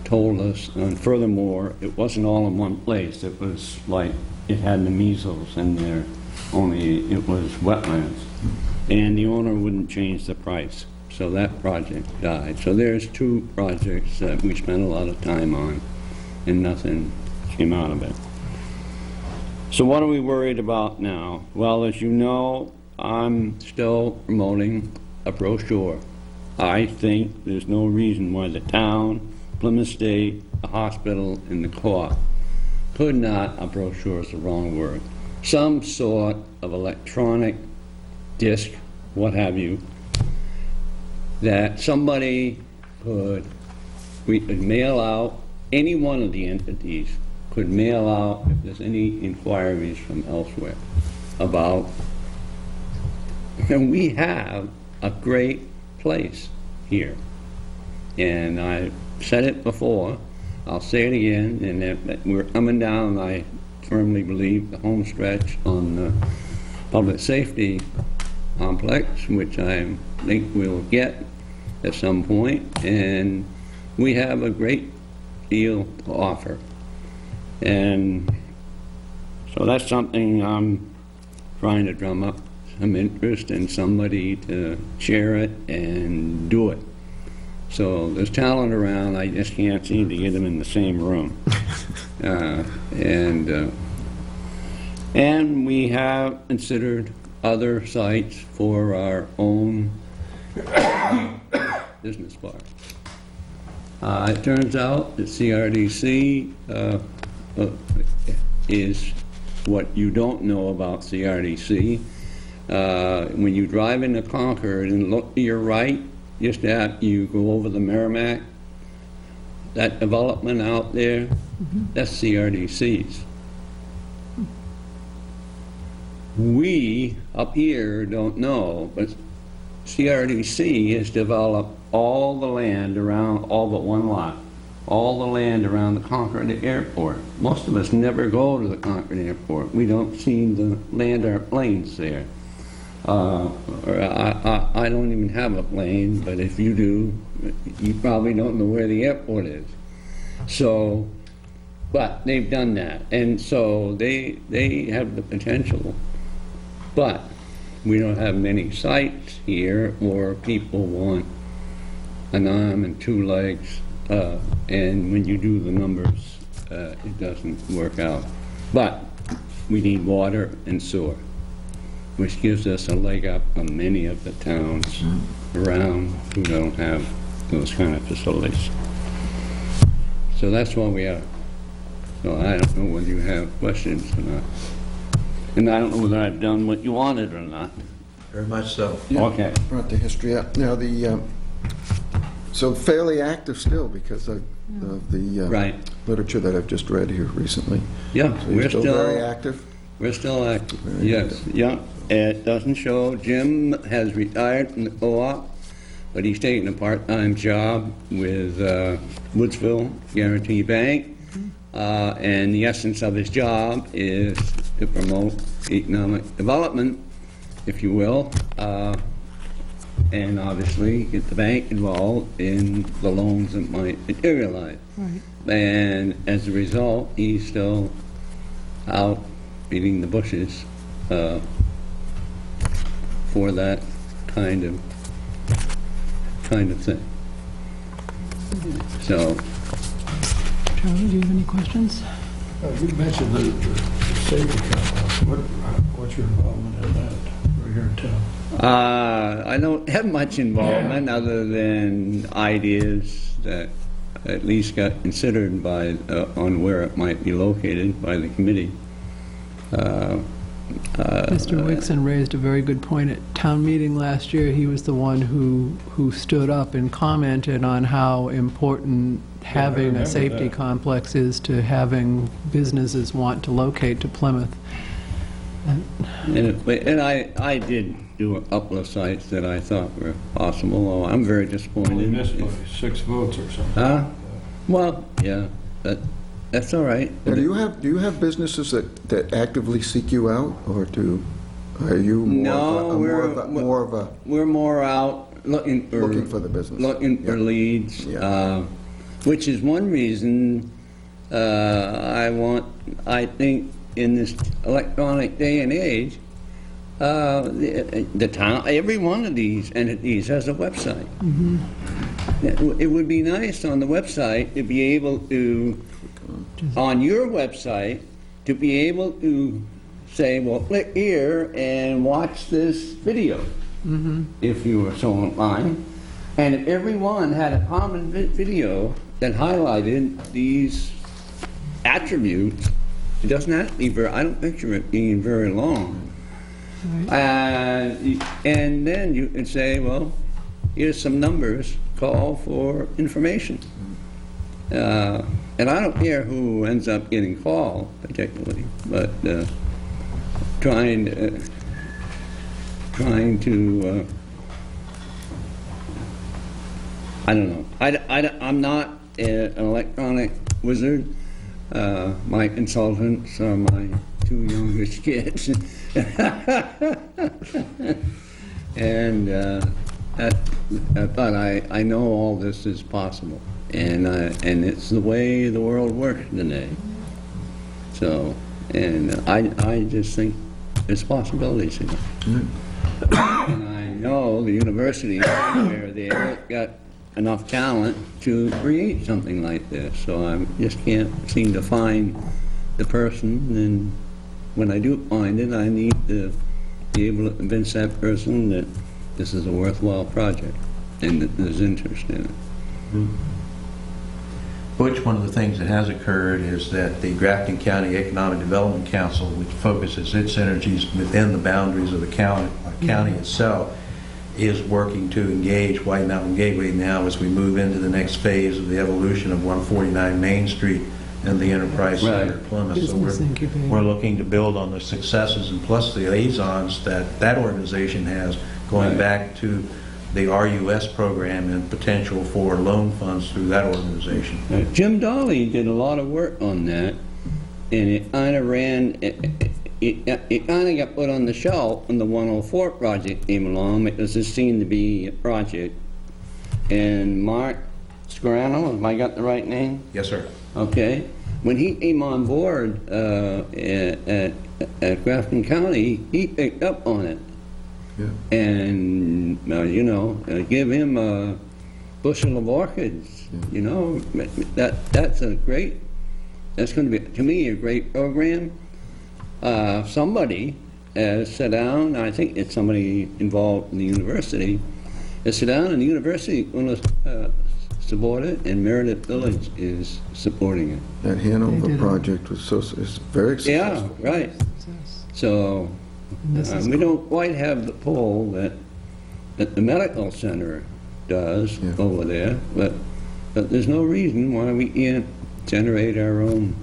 told us. And furthermore, it wasn't all in one place. It was like it had the measles in there, only it was wetlands. And the owner wouldn't change the price, so that project died. So there's two projects that we spent a lot of time on, and nothing came out of it. So what are we worried about now? Well, as you know, I'm still promoting a brochure. I think there's no reason why the town, Plymouth State, the hospital, and the co-op could not, a brochure is the wrong word, some sort of electronic disc, what have you, that somebody we could mail out, any one of the entities could mail out if there's any inquiries from elsewhere about, and we have a great place here. And I said it before, I'll say it again, and that we're coming down, I firmly believe, the home stretch on the public safety complex, which I think we'll get at some point, and we have a great deal to offer. And so that's something I'm trying to drum up some interest in somebody to share it and do it. So there's talent around, I just can't seem to get them in the same room. And we have considered other sites for our own business park. It turns out that CRDC is what you don't know about CRDC. When you drive into Concord and look to your right, just after you go over the Merrimack, that development out there, that's CRDC's. We up here don't know, but CRDC has developed all the land around, all but one lot, all the land around the Concord Airport. Most of us never go to the Concord Airport. We don't see the land our planes there. I don't even have a plane, but if you do, you probably don't know where the airport is. So, but they've done that, and so they have the potential. But we don't have many sites here, or people want an arm and two legs, and when you do the numbers, it doesn't work out. But we need water and sewer, which gives us a leg up on many of the towns around who don't have those kind of facilities. So that's what we are. So I don't know whether you have questions or not. And I don't know whether I've done what you wanted or not. Very much so. Yeah, Okay. brought the history up. Now, so fairly active still because of the Right. literature that I've just read here recently. Yeah, So you're still very active? We're still active, Very yes. active. Yeah, it doesn't show. Jim has retired from the co-op, but he's taking a part-time job with Woodsville Guarantee Bank. And the essence of his job is to promote economic development, if you will, and obviously get the bank involved in the loans that might materialize. Right. And as a result, he's still out beating the bushes for that kind of thing. So, Charlie, do you have any questions? You mentioned the safety complex. What's your involvement in that right here in town? I don't have much involvement other than ideas that at least got considered by on where it might be located by the committee. Mr. Wixon raised a very good point at town meeting last year. He was the one who stood up and commented on how important having a remember safety that. complex is to having businesses want to locate to Plymouth. And I did do a couple of sites that I thought were possible. Oh, I'm very Only disappointed. missed by 6 votes or something. Huh? Well, yeah, but that's all right. Now, do you have businesses that actively seek you out, or are you more of a We're more out looking for the business? looking for Yeah. leads, Yeah. which is one reason I think in this electronic day and age, the town, every one of these entities has a website. It would be nice on the website to be able to, on your website, to be able to say, well, click here and watch this video, if you were so inclined. And if everyone had a common video that highlighted these attributes, it doesn't have to be I don't picture it being very long. And then you can say, well, here's some numbers, call for information. And I don't care who ends up getting called particularly, but trying to I don't know. I'm not an electronic wizard. My consultants are my 2 youngest kids. And but I know all this is possible, and it's the way the world works today. So, and I just think there's possibilities here. And I know the university where they've got enough talent to create something like this. So I just can't seem to find the person, and when I do find it, I need to be able to convince that person that this is a worthwhile project and that there's interest in it. Which one of the things that has occurred is that the Grafton County Economic Development Council, which focuses its energies within the boundaries of the county itself, is working to engage White Mountain Gateway now as we move into the next phase of the evolution of 149 Main Street and the Enterprise Center at Plymouth. So Business incubator. we're looking to build on the successes and plus the liaisons that organization has, going back to the RUS program and potential for loan funds through that organization. Jim Dolly did a lot of work on that, and it kind of ran, it kind of got put on the shelf when the 104 project came along, because it seemed to be a project. And Mark Scarano, have I got the right name? Yes, sir. Okay. When he came on board at Grafton County, he picked up on it. Yeah. And, you know, give him a bushel of orchids, you know, that's going to be, to me, a great program. Somebody sat down, I think it's somebody involved in the university, sat down and the university will support it, and Meredith Village is supporting it. That Hanover project was it's very successful. Yeah, right. So we don't quite have the pull that the medical center does over there, but there's no reason why we can't generate our own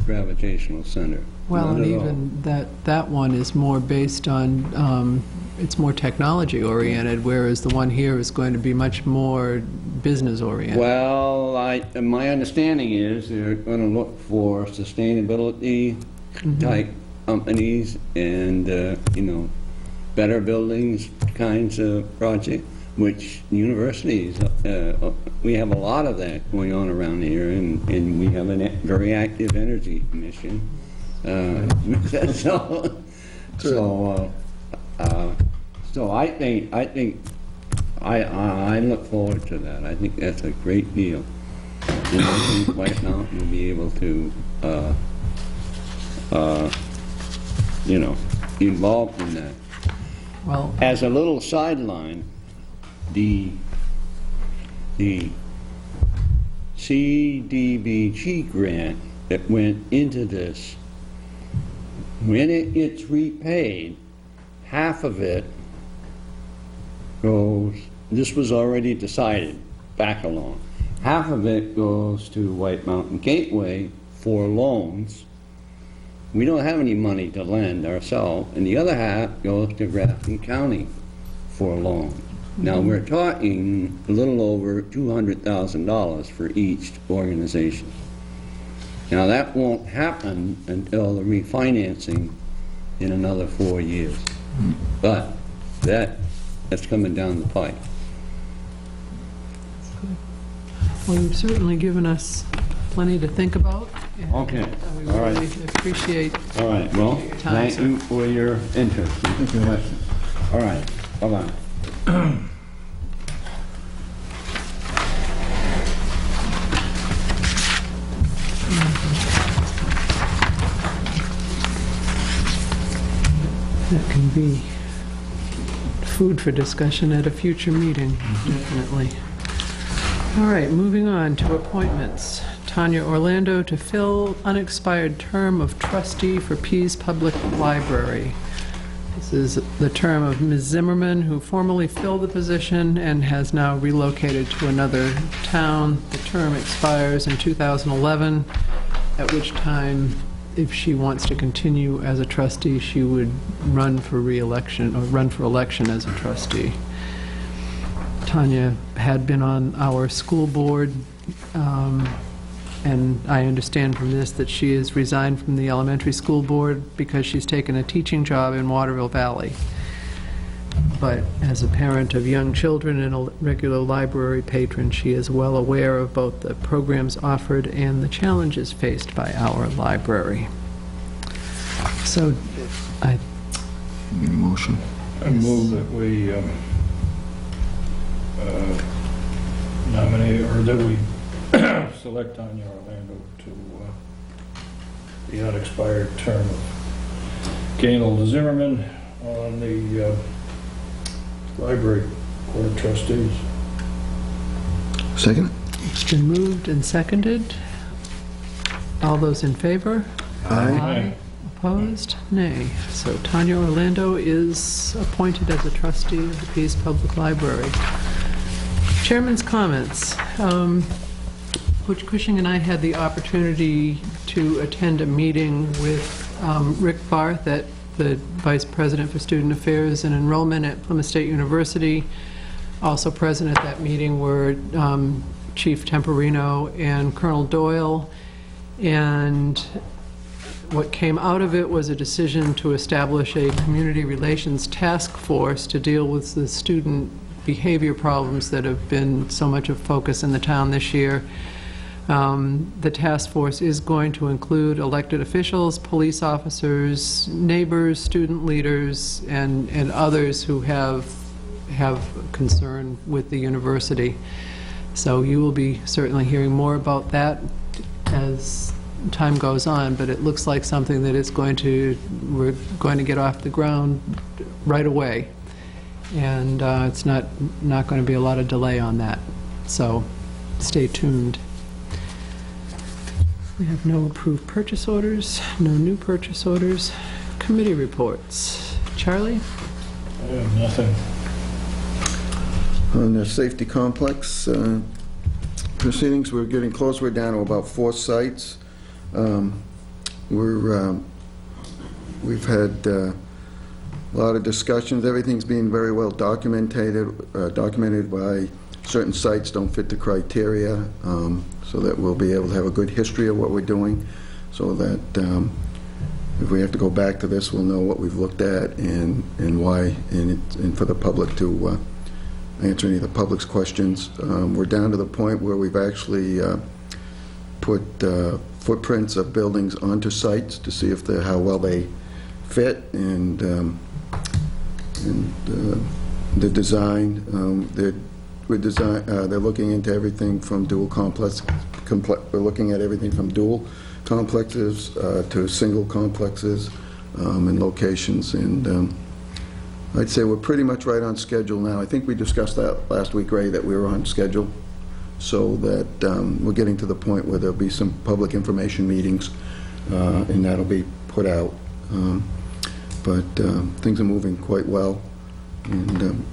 gravitational center. Well, Not and at all. even that one is more based on, it's more technology oriented, whereas the one here is going to be much more business oriented. Well, my understanding is they're going to look for sustainability type companies and, you know, better buildings kinds of project. which universities, we have a lot of that going on around here, and we have a very active energy commission. So I think I look forward to that. I think that's a great deal. And I think White Mountain will be able to, involved in that. Well, As a little sideline, the CDBG grant that went into this, when it gets repaid, half of it goes, this was already decided back along, half of it goes to White Mountain Gateway for loans. We don't have any money to lend ourselves, and the other half goes to Grafton County for loans. Now, we're talking a little over $200,000 for each organization. Now, that won't happen until the refinancing in another 4 years. But that's coming down the pike. well, you've certainly given us plenty to think about. And, Okay. We All right. really appreciate All right, well, your time, thank sir. you for your interest. Thank you. All right, bye-bye. That can be food for discussion at a future meeting, definitely. All right, moving on to appointments. Tanya Orlando to fill unexpired term of trustee for Pease Public Library. This is the term of Ms. Zimmerman, who formerly filled the position and has now relocated to another town. The term expires in 2011, at which time, if she wants to continue as a trustee, she would run for re-election, or run for election as a trustee. Tanya had been on our school board, and I understand from this that she has resigned from the elementary school board because she's taken a teaching job in Waterville Valley. But as a parent of young children and a regular library patron, she is well aware of both the programs offered and the challenges faced by our library. So, Need a motion? I move that we nominate, or that we select Tanya Orlando to the unexpired term of Gaynell Zimmerman on the Library Board of Trustees. Second? it's been moved and seconded. All those in favor? Aye. Opposed? Nay. So Tanya Orlando is appointed as a trustee of the Pease Public Library. Chairman's comments. Butch Cushing and I had the opportunity to attend a meeting with Rick Barth, the Vice President for Student Affairs and Enrollment at Plymouth State University. Also present at that meeting were Chief Temporino and Colonel Doyle, and what came out of it was a decision to establish a community relations task force to deal with the student behavior problems that have been so much of focus in the town this year. The task force is going to include elected officials, police officers, neighbors, student leaders, and others who have concern with the university. So you will be certainly hearing more about that as time goes on, but it looks like something that we're going to get off the ground right away. And it's not going to be a lot of delay on that. So stay tuned. We have no approved purchase orders, no new purchase orders. Committee reports. Charlie? I have nothing. On the safety complex proceedings, we're getting close. We're down to about 4 sites. We've had a lot of discussions. Everything's being very well documented by certain sites don't fit the criteria, so that we'll be able to have a good history of what we're doing, so that if we have to go back to this, we'll know what we've looked at and why, and for the public to answer any of the public's questions. We're down to the point where we've actually put footprints of buildings onto sites to see if how well they fit, and the design. They're looking into everything from dual we're looking at everything from dual complexes to single complexes and locations, and I'd say we're pretty much right on schedule now. I think we discussed that last week, Ray, that we were on schedule, so that we're getting to the point where there'll be some public information meetings, and that'll be put out. But things are moving quite well, and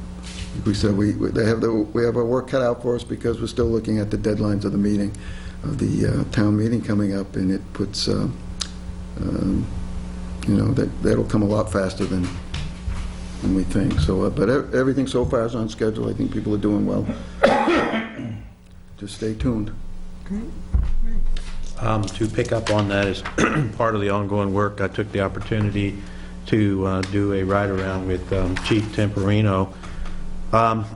like we said, we have our work cut out for us, because we're still looking at the deadlines of the meeting, of the town meeting coming up, and it puts, that'll come a lot faster than we think. So, but everything so far is on schedule. I think people are doing well. Just stay tuned. To pick up on that, as part of the ongoing work, I took the opportunity to do a ride-around with Chief Temporino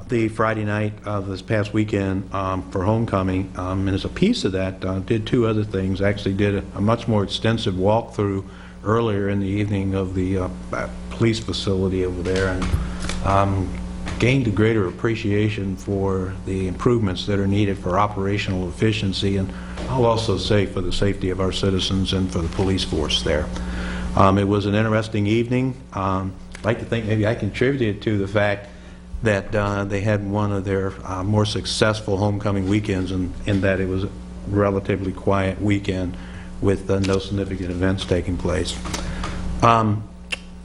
the Friday night of this past weekend for homecoming, and as a piece of that, did two other things. Actually did a much more extensive walkthrough earlier in the evening of the police facility over there, and gained a greater appreciation for the improvements that are needed for operational efficiency, and I'll also say for the safety of our citizens and for the police force there. It was an interesting evening. I'd like to think maybe I contributed to the fact that they had one of their more successful homecoming weekends, in that it was a relatively quiet weekend with no significant events taking place.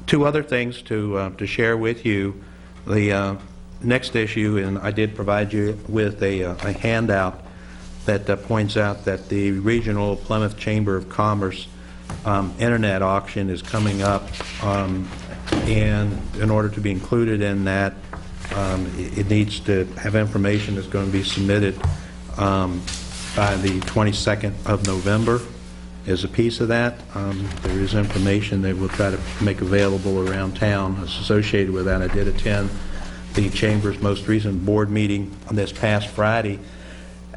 Two other things to share with you. The next issue, and I did provide you with a handout that points out that the Regional Plymouth Chamber of Commerce internet auction is coming up, and in order to be included in that, it needs to have information that's going to be submitted by the 22nd of November. As a piece of that, there is information that we'll try to make available around town associated with that. I did attend the Chamber's most recent board meeting on this past Friday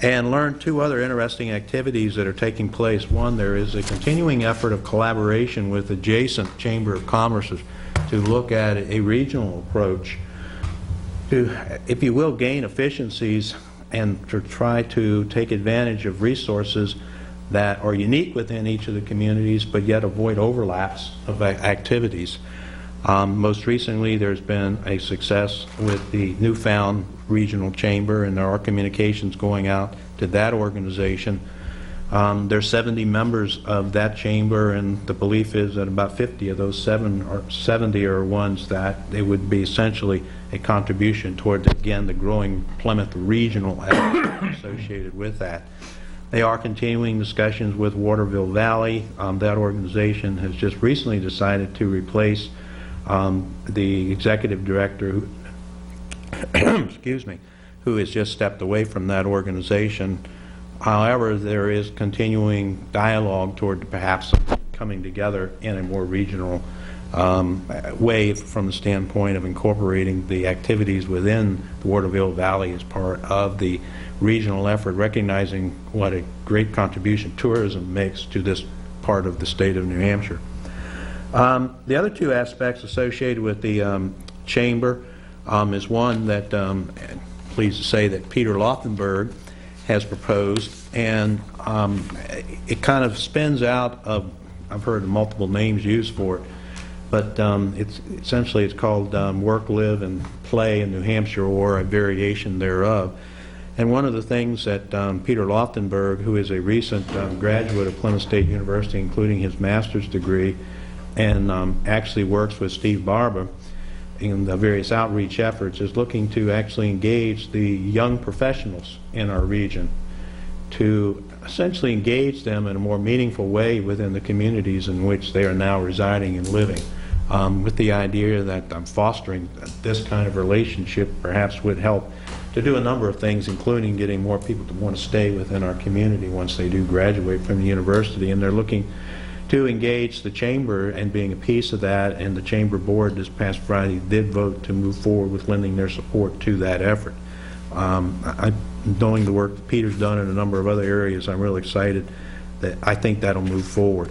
and learned two other interesting activities that are taking place. One, there is a continuing effort of collaboration with adjacent Chamber of Commerce to look at a regional approach to, if you will, gain efficiencies and to try to take advantage of resources that are unique within each of the communities, but yet avoid overlaps of activities. Most recently, there's been a success with the newfound regional chamber, and there are communications going out to that organization. There's 70 members of that chamber, and the belief is that about 50 of those 70 are ones that they would be essentially a contribution toward, again, the growing Plymouth regional effort associated with that. They are continuing discussions with Waterville Valley. That organization has just recently decided to replace the executive director, who excuse me, who has just stepped away from that organization. However, there is continuing dialogue toward perhaps coming together in a more regional way, from the standpoint of incorporating the activities within the Waterville Valley as part of the regional effort, recognizing what a great contribution tourism makes to this part of the state of New Hampshire. The other two aspects associated with the chamber is one that, pleased to say, that Peter Loftenberg has proposed, and it kind of spins out of, I've heard multiple names used for it, but it's essentially it's called Work, Live, and Play in New Hampshire, or a variation thereof. And one of the things that Peter Loftenberg, who is a recent graduate of Plymouth State University, including his master's degree, and actually works with Steve Barber in the various outreach efforts, is looking to actually engage the young professionals in our region to essentially engage them in a more meaningful way within the communities in which they are now residing and living, with the idea that fostering this kind of relationship perhaps would help to do a number of things, including getting more people to want to stay within our community once they do graduate from the university. And they're looking to engage the chamber and being a piece of that, and the chamber board this past Friday did vote to move forward with lending their support to that effort. Knowing the work that Peter's done in a number of other areas, I'm really excited that I think that'll move forward.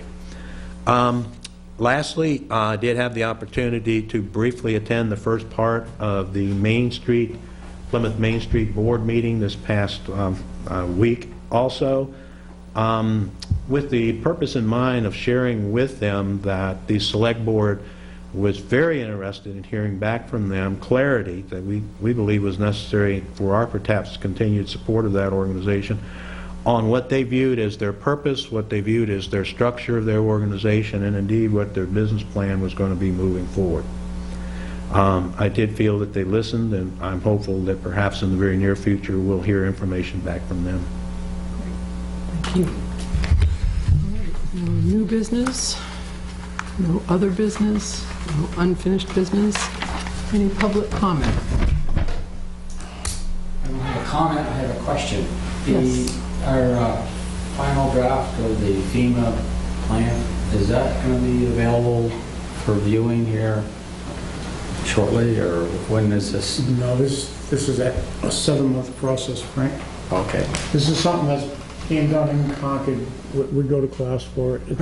Lastly, I did have the opportunity to briefly attend the first part of the Plymouth Main Street Board meeting this past week also, with the purpose in mind of sharing with them that the Select Board was very interested in hearing back from them clarity that we believe was necessary for our perhaps continued support of that organization on what they viewed as their purpose, what they viewed as their structure of their organization, and indeed what their business plan was going to be moving forward. I did feel that they listened, and I'm hopeful that perhaps in the very near future we'll hear information back from them. Thank you. All right, no new business, no other business, no unfinished business. Any public comment? I don't have a comment, I have a question. Yes. Our final draft of the FEMA plan, is that going to be available for viewing here shortly, or when is this? No, this is a 7-month process, Frank. Okay. This is something that's being done in Concord. We go to class for it.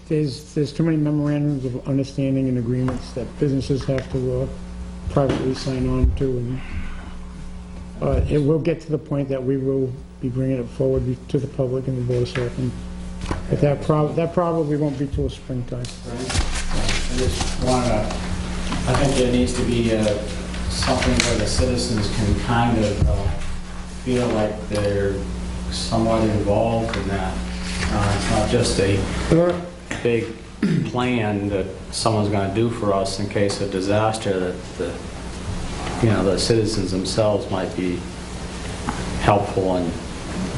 There's too many memorandums of understanding and agreements that businesses have to privately sign on to, and it will get to the point that we will be bringing it forward to the public and the Board of Selectmen. But that probably won't be till springtime. I just want to, I think there needs to be something where the citizens can kind of feel like they're somewhat involved in that. It's not just a big plan that someone's going to do for us in case of disaster, that the citizens themselves might be helpful in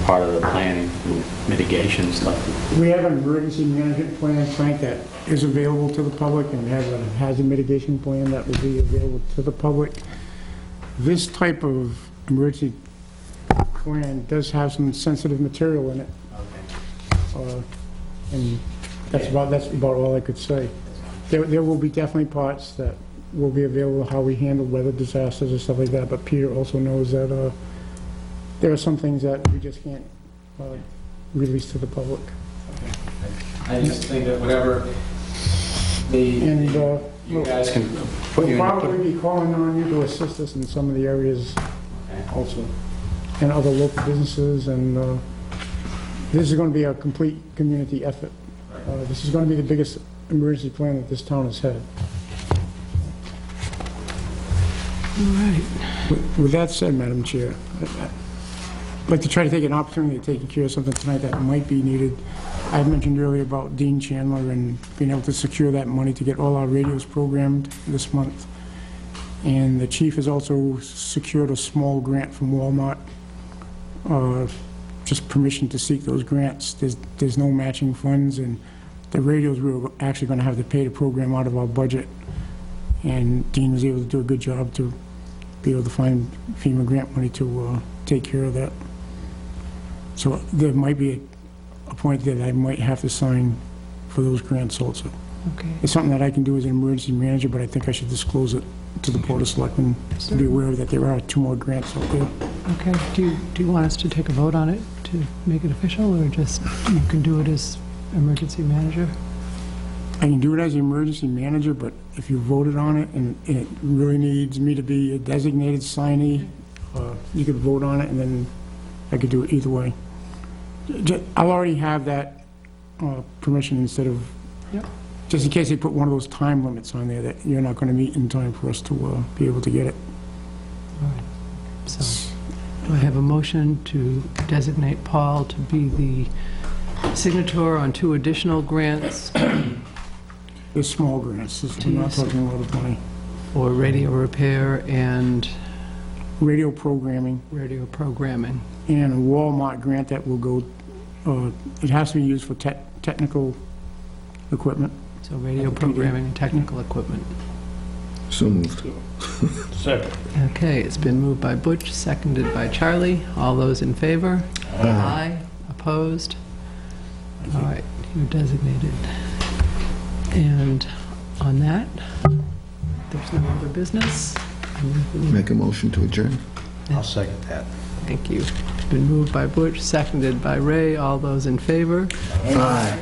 part of the planning and mitigation stuff. We have an emergency management plan, Frank, that is available to the public, and we have a hazard mitigation plan that will be available to the public. This type of emergency plan does have some sensitive material in it. Okay. And that's about all I could say. There will be definitely parts that will be available, how we handle weather disasters and stuff like that, but Peter also knows that there are some things that we just can't release to the public. Okay. I just think that whatever you guys can put we'll probably be calling on you to assist us in some of the areas also, and other local businesses, and this is going to be a complete community effort. This is going to be the biggest emergency plan that this town has had. All right. With that said, Madam Chair, I'd like to try to take an opportunity to take care of something tonight that might be needed. I had mentioned earlier about Dean Chandler and being able to secure that money to get all our radios programmed this month. And the chief has also secured a small grant from Walmart, just permission to seek those grants. There's no matching funds, and the radios we were actually going to have to pay to program out of our budget. And Dean was able to do a good job to be able to find FEMA grant money to take care of that. So there might be a point that I might have to sign for those grants also. Okay. It's something that I can do as an emergency manager, but I think I should disclose it to the Board of Selectmen to be aware that there are 2 more grants out there. Okay. Do you want us to take a vote on it to make it official, or just you can do it as emergency manager? I can do it as an emergency manager, but if you voted on it and it really needs me to be a designated signee, you could vote on it, and then I could do it either way. I'll already have that permission instead of, just in case they put one of those time limits on there that you're not going to meet in time for us to be able to get it. All right. So, do I have a motion to designate Paul to be the signator on 2 additional grants? They're small grants. We're not talking a lot of money. For radio repair and radio programming. Radio programming. And a Walmart grant that will go, it has to be used for technical equipment. So radio programming and technical equipment. So moved. Second. Okay, it's been moved by Butch, seconded by Charlie. All those in favor? Aye. Opposed? All right, you're designated. And on that, there's no other business. Make a motion to adjourn. I'll second that. Thank you. It's been moved by Butch, seconded by Ray. All those in favor? Aye.